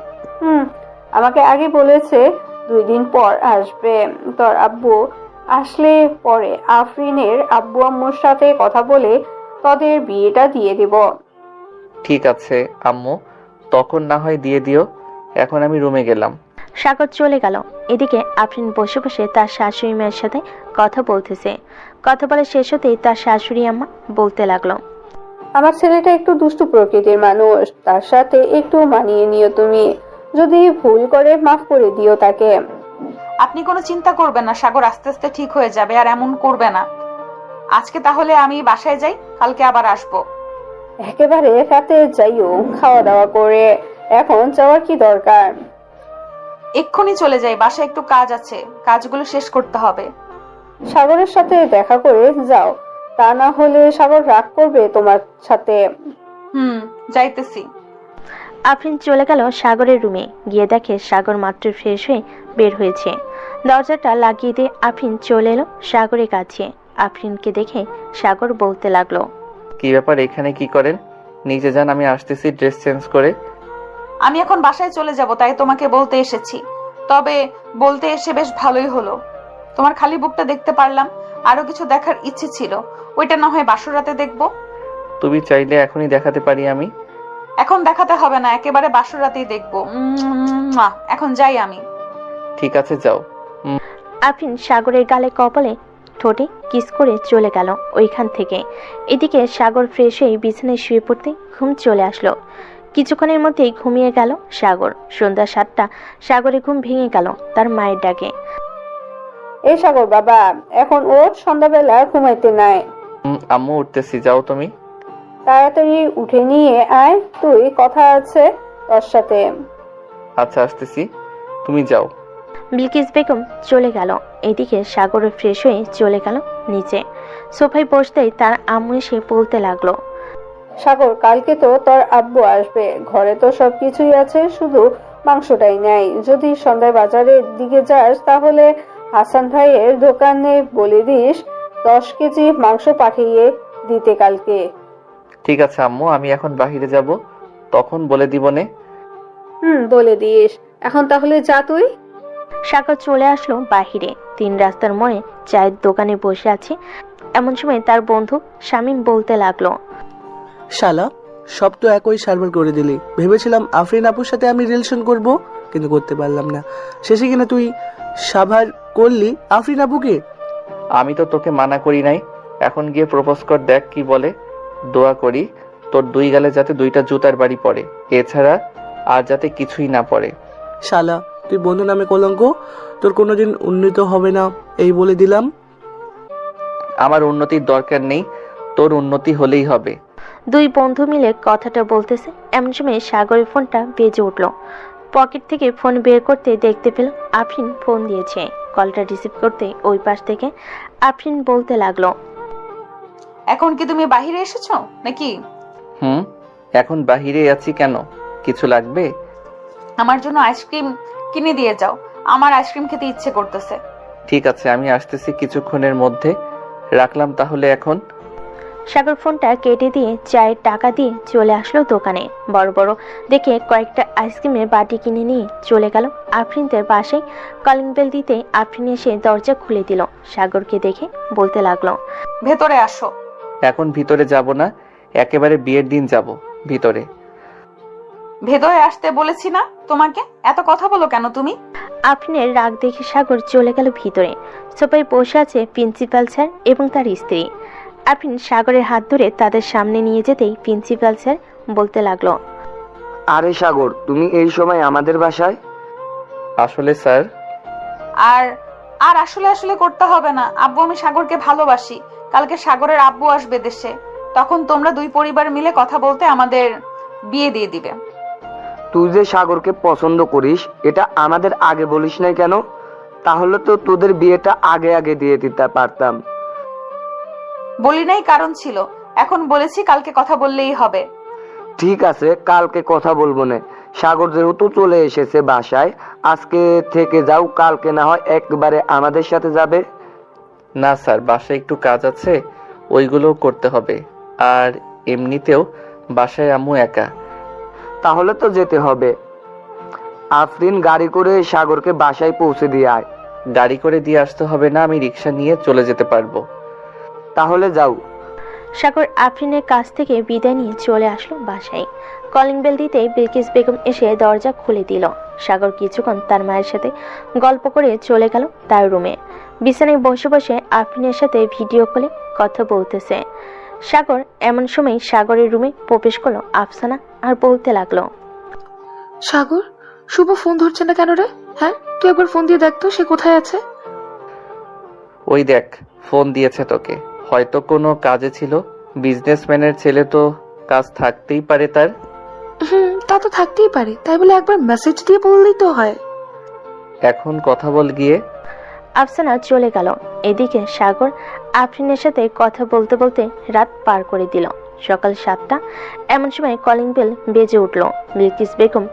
আমাকে আগে বলেছে 2 দিন পর আসবে। তোর আব্বু আসলে পরে আফরিনের আব্বু আম্মুর সাথে কথা বলে তোদের বিয়েটা দিয়ে দিব। ঠিক আছে আম্মু, তখন না হয় দিয়ে দিও। এখন আমি রুমে গেলাম। সাগর চলে গেল। এদিকে আফরিন বসে বসে তার শাশুড়ি মায়ের সাথে কথা বলতেছে। কথা বলা শেষ হতেই তার শাশুড়ি আম্মা বলতে লাগলো, আমার ছেলেটা একটু দুষ্টু প্রকৃতির মানুষ, তার সাথে একটু মানিয়ে নিও তুমি। যদি ভুল করে মাফ করে দিও তাকে। আপনি কোনো চিন্তা করবেন না, সাগর আস্তে আস্তে ঠিক হয়ে যাবে আর এমন করবে না। আজকে তাহলে আমি বাসায় যাই, কালকে আবার আসবো। একেবারে রাতে যাইও খাওয়া দাওয়া করে, এখন যাওয়ার কি দরকার? এক্ষুনি চলে যাই, বাসায় একটু কাজ আছে, কাজগুলো শেষ করতে হবে। সাগরের সাথে দেখা করে যাও, তা না হলে সাগর রাগ করবে তোমার সাথে। যাইতেছি। আফরিন চলে গেল সাগরের রুমে। গিয়ে দেখে সাগর মাত্র ফ্রেশ হয়ে বের হয়েছে। দরজাটা লাগিয়ে দিয়ে আফরিন চলে এলো সাগরের কাছে। আফরিনকে দেখে সাগর বলতে লাগলো, কি ব্যাপার, এখানে কি করেন? নিচে যান, আমি আসতেছি ড্রেস চেঞ্জ করে। আমি এখন বাসায় চলে যাব, তাই তোমাকে বলতে এসেছি। তবে বলতে এসে বেশ ভালোই হলো, তোমার খালি বুকটা দেখতে পারলাম। আরো কিছু দেখার ইচ্ছে ছিল, ওইটা না হয় বাসর রাতে দেখবো। তুমি চাইলে এখনই দেখাতে পারি আমি। এখন দেখাতে হবে না, একেবারে বাসর রাতেই দেখবো। এখন যাই আমি। ঠিক আছে, যাও। আফরিন সাগরের গালে কপালে ঠোঁটে কিস করে চলে গেল ওইখান থেকে। এদিকে সাগর ফ্রেশ হয়ে বিছানায় শুয়ে পড়তে ঘুম চলে আসলো। কিছুক্ষণের মধ্যেই ঘুমিয়ে গেল সাগর। সন্ধ্যা 7টা সাগরে ঘুম ভেঙে গেল তার মায়ের ডাকে। এই সাগর বাবা, এখন ওর সন্ধ্যাবেলা ঘুমাইতে নাই। আম্মু উঠতেছি, যাও তুমি। তাড়াতাড়ি উঠে নিয়ে আয়, তুই কথা আছে তোর সাথে। আচ্ছা, আসতেছি, তুমি যাও। বিলকিস বেগম চলে গেল। এদিকে সাগর ফ্রেশ হয়ে চলে গেল নিচে। সোফায় বসতেই তার আম্মু এসে বলতে লাগলো, সাগর, কালকে তো তোর আব্বু আসবে, ঘরে তো সবকিছুই আছে, শুধু মাংসটাই নাই। যদি সন্ধ্যায় বাজারের দিকে যাস তাহলে হাসান ভাইয়ের দোকানে বলে দিস 10 কেজি মাংস পাঠিয়ে দিতে কালকে। ঠিক আছে আম্মু, আমি এখন বাহিরে যাব, তখন বলে দিবনে। বলে দিস। এখন তাহলে যা তুই। সাগর চলে আসলো বাহিরে। 3 রাস্তার মোড়ে চায়ের দোকানে বসে আছে। এমন সময় তার বন্ধু শামীম বলতে লাগলো, শালা, সব তো একই সার্ভার করে দিলি। ভেবেছিলাম আফরিন আপুর সাথে আমি রিলেশন করব, কিন্তু করতে পারলাম না। শেষে কিনা তুই সাভার করলি আফরিন আপুকে। আমি তো তোকে মানা করি নাই, এখন গিয়ে প্রপোজ কর, দেখ কি বলে। দোয়া করি তোর 2 গালে যাতে 2টা জুতার বাড়ি পড়ে, এছাড়া আর যাতে কিছুই না পড়ে। শালা, তুই বন্ধু নামে কলঙ্ক, তোর কোনোদিন উন্নীত হবে না, এই বলে দিলাম। আমার উন্নতির দরকার নেই, তোর উন্নতি হলেই হবে। 2 বন্ধু মিলে কথাটা বলতেছে। এমন সময় সাগরের ফোনটা বেজে উঠল। পকেট থেকে ফোন বের করতে দেখতে পেল আফরিন ফোন দিয়েছে। কলটা রিসিভ করতে ওই পাশ থেকে আফরিন বলতে লাগলো, এখন কি তুমি বাহিরে এসেছো নাকি? এখন বাহিরে আছি। কেন, কিছু লাগবে? আমার জন্য আইসক্রিম কিনে দিয়ে যাও, আমার আইসক্রিম খেতে ইচ্ছে করতেছে। ঠিক আছে, আমি আসতেছি কিছুক্ষণের মধ্যে। রাখলাম তাহলে এখন। সাগর ফোনটা কেটে দিয়ে চায়ের টাকা দিয়ে চলে আসলো দোকানে। বড় বড় দেখে কয়েকটা আইসক্রিমের বাটি কিনে নিয়ে চলে গেল আফরিনদের বাসায়। কলিং বেল দিতে আফরিন এসে দরজা খুলে দিল। সাগরকে দেখে বলতে লাগলো, ভেতরে আসো। এখন ভিতরে যাব না, একেবারে বিয়ের দিন যাব ভিতরে। ভেতরে আসতে বলেছি না তোমাকে? এত কথা বলো কেন তুমি? আফরিনের রাগ দেখে সাগর চলে গেল ভিতরে। সোফায় বসে আছে প্রিন্সিপাল স্যার এবং তার স্ত্রী। আফরিন সাগরের হাত ধরে তাদের সামনে নিয়ে যেতেই প্রিন্সিপাল স্যার বলতে লাগলো, আরে সাগর, তুমি এই সময় আমাদের বাসায়? আসলে স্যার। আর আর আসলে আসলে করতে হবে না আব্বু, আমি সাগরকে ভালোবাসি। কালকে সাগরের আব্বু আসবে দেশে, তখন তোমরা 2 পরিবার মিলে কথা বলতে আমাদের বিয়ে দিয়ে দিবে। তুই যে সাগরকে পছন্দ করিস এটা আমাদের আগে বলিস নাই কেন? তাহলে তো তোদের বিয়েটা আগে আগে দিয়ে দিতে পারতাম। বলি নাই, কারণ ছিল। এখন বলেছি, কালকে কথা বললেই হবে। ঠিক আছে, কালকে কথা বলবো না। সাগর যেহেতু চলে এসেছে বাসায়, আজকে থেকে যাও, কালকে না হয় একবারে আমাদের সাথে যাবে। না স্যার, বাসায় একটু কাজ আছে, ওইগুলোও করতে হবে। আর এমনিতেও বাসায় আম্মু একা। তাহলে তো যেতে হবে। আফরিন, গাড়ি করে সাগরকে বাসায় পৌঁছে দিয়ে আয়। গাড়ি করে দিয়ে আসতে হবে না, আমি রিক্সা নিয়ে চলে যেতে পারবো। তাহলে যাও। সাগর আফরিনের কাছ থেকে বিদায় নিয়ে চলে আসলো বাসায়। কলিং বেল দিতেই বিলকিস বেগম এসে দরজা খুলে দিল। সাগর কিছুক্ষণ তার মায়ের সাথে গল্প করে চলে গেল তার রুমে। বিছানায় বসে বসে আফরিনের সাথে ভিডিও কলে কথা বলতেছে সাগর। এমন সময় সাগরের রুমে প্রবেশ করলো আফসানা আর বলতে লাগলো, সাগর, শুভ ফোন ধরছে না কেন রে? হ্যাঁ, তুই একবার ফোন দিয়ে দেখ তো সে কোথায় আছে। ওই দেখ, ফোন দিয়েছে তোকে, হয়তো কোনো কাজে ছিল। বিজনেসম্যানের ছেলে তো কাজ থাকতেই পারে তার। তা তো থাকতেই পারে, তাই বলে একবার মেসেজ দিয়ে বললেই তো হয়। এখন কথা বল গিয়ে। আফসানা চলে গেল। এদিকে সাগর আফরিনের সাথে কথা বলতে বলতে রাত পার করে দিল। সকাল 7টা। এমন সময় কলিং বেল বেজে উঠল। বিলকিস বেগম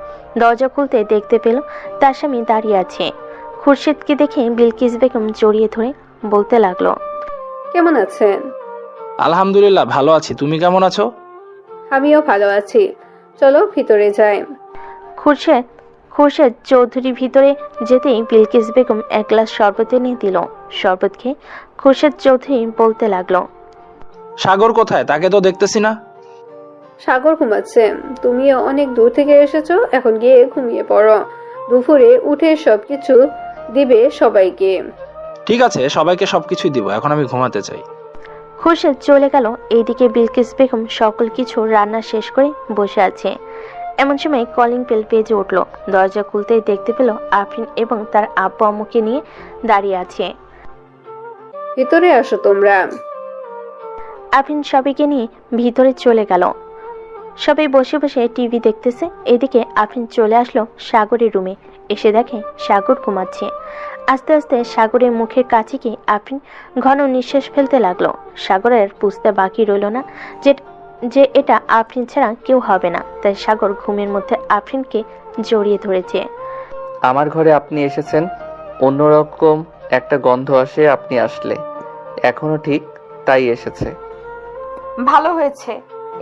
দরজা খুলতে দেখতে পেল তার স্বামী দাঁড়িয়ে আছে। খুরশিদকে দেখে বিলকিস বেগম জড়িয়ে ধরে বলতে লাগলো, কেমন আছেন? আলহামদুলিল্লাহ ভালো আছি, তুমি কেমন আছো? আমিও ভালো আছি, চলো ভিতরে যাই। খুরশেদ চৌধুরী ভিতরে যেতেই বিলকিস বেগম এক গ্লাস শরবত এনে দিল। শরবত খেয়ে খুরশেদ চৌধুরী বলতে লাগলো, সাগর কোথায়? তাকে তো দেখতেছি না। সাগর ঘুমাচ্ছে, তুমিও অনেক দূর থেকে এসেছো, এখন গিয়ে ঘুমিয়ে পড়ো। দুপুরে উঠে সবকিছু দিবে সবাইকে। ঠিক আছে, সবাইকে সবকিছুই দিব, এখন আমি ঘুমাতে চাই। খুরশেদ চলে গেল। এইদিকে বিলকিস বেগম সকল কিছু রান্না শেষ করে বসে আছে। এমন সময় কলিং বেল বেজে উঠল। দরজা খুলতেই দেখতে পেল আফরিন এবং তার আব্বু আম্মুকে নিয়ে দাঁড়িয়ে আছে। ভিতরে আসো তোমরা। আফরিন সবাইকে নিয়ে ভিতরে চলে গেল। সবাই বসে বসে টিভি দেখতেছে। এদিকে আফরিন চলে আসলো সাগরের রুমে। এসে দেখে সাগর ঘুমাচ্ছে। আস্তে আস্তে সাগরের মুখের কাছে গিয়ে আফরিন ঘন নিঃশ্বাস ফেলতে লাগলো। সাগরের বুঝতে বাকি রইল না যে এটা আফরিন ছাড়া কেউ হবে না। তাই সাগর ঘুমের মধ্যে আফরিনকে জড়িয়ে ধরেছে। আমার ঘরে আপনি এসেছেন, অন্যরকম একটা গন্ধ আসে আপনি আসলে। এখনো ঠিক তাই এসেছে। ভালো হয়েছে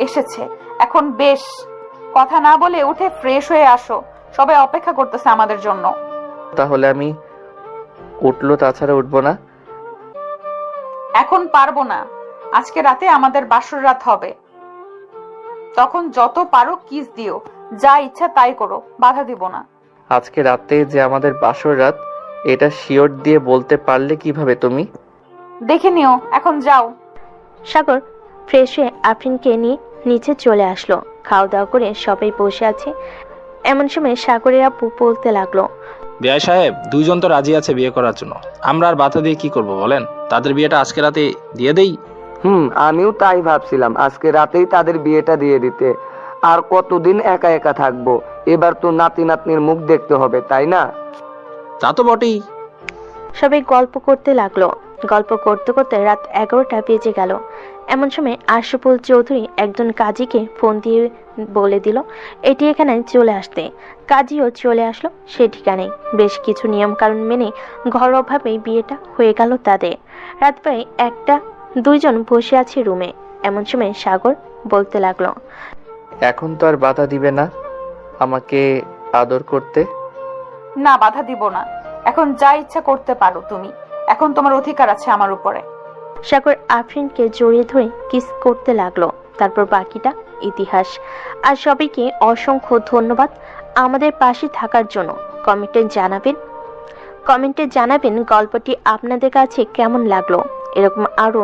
এসেছে। এখন বেশ, কথা না বলে উঠে ফ্রেশ হয়ে আসো, সবাই অপেক্ষা করতেছে আমাদের জন্য। তাহলে আমি উঠলো, তাছাড়া উঠবো না। এখন পারবো না, আজকে রাতে আমাদের বাসর রাত হবে, তখন যত পারো কিস দিও, যা ইচ্ছা তাই করো, বাধা দিব না। আজকে রাতে যে আমাদের বাসর রাত, এটা শিওর দিয়ে বলতে পারলে কিভাবে তুমি? দেখে নিও, এখন যাও। সাগর ফ্রেশ হয়ে আফরিনকে নিয়ে নিচে চলে আসলো। খাওয়া দাওয়া করে সবাই বসে আছে। এমন সময় সাগরের আব্বু বলতে লাগলো, বিআই সাহেব, দুইজন তো রাজি আছে বিয়ে করার জন্য, আমরা আর বাধা দিয়ে কি করব বলেন? তাদের বিয়েটা আজকে রাতে দিয়ে দেই। আমিও তাই ভাবছিলাম, আজকে রাতেই তাদের বিয়েটা দিয়ে দিতে। আর কতদিন একা একা থাকবো? এবার তো নাতি নাতনির মুখ দেখতে হবে, তাই না? তা তো বটেই। সবাই গল্প করতে লাগলো। গল্প করতে করতে রাত 11টা বেজে গেল। এমন সময় আশরাফুল চৌধুরী একজন কাজীকে ফোন দিয়ে বলে দিল এটি এখানে চলে আসতে। কাজীও চলে আসলো সে ঠিকানায়। বেশ কিছু নিয়ম কানুন মেনে ঘরোয়াভাবেই বিয়েটা হয়ে গেল তাদের। রাত প্রায় 1টা। দুইজন বসে আছে রুমে। এমন সময় সাগর বলতে লাগলো, এখন তো আর বাধা দিবে না আমাকে আদর করতে? না, বাধা দিব না, এখন যা ইচ্ছা করতে পারো তুমি, এখন তোমার অধিকার আছে আমার উপরে। সাগর আফরিনকে জড়িয়ে ধরে কিস করতে লাগলো। তারপর বাকিটা ইতিহাস। আর সবাইকে অসংখ্য ধন্যবাদ আমাদের পাশে থাকার জন্য। কমেন্টে জানাবেন গল্পটি আপনাদের কাছে কেমন লাগলো। এরকম আরো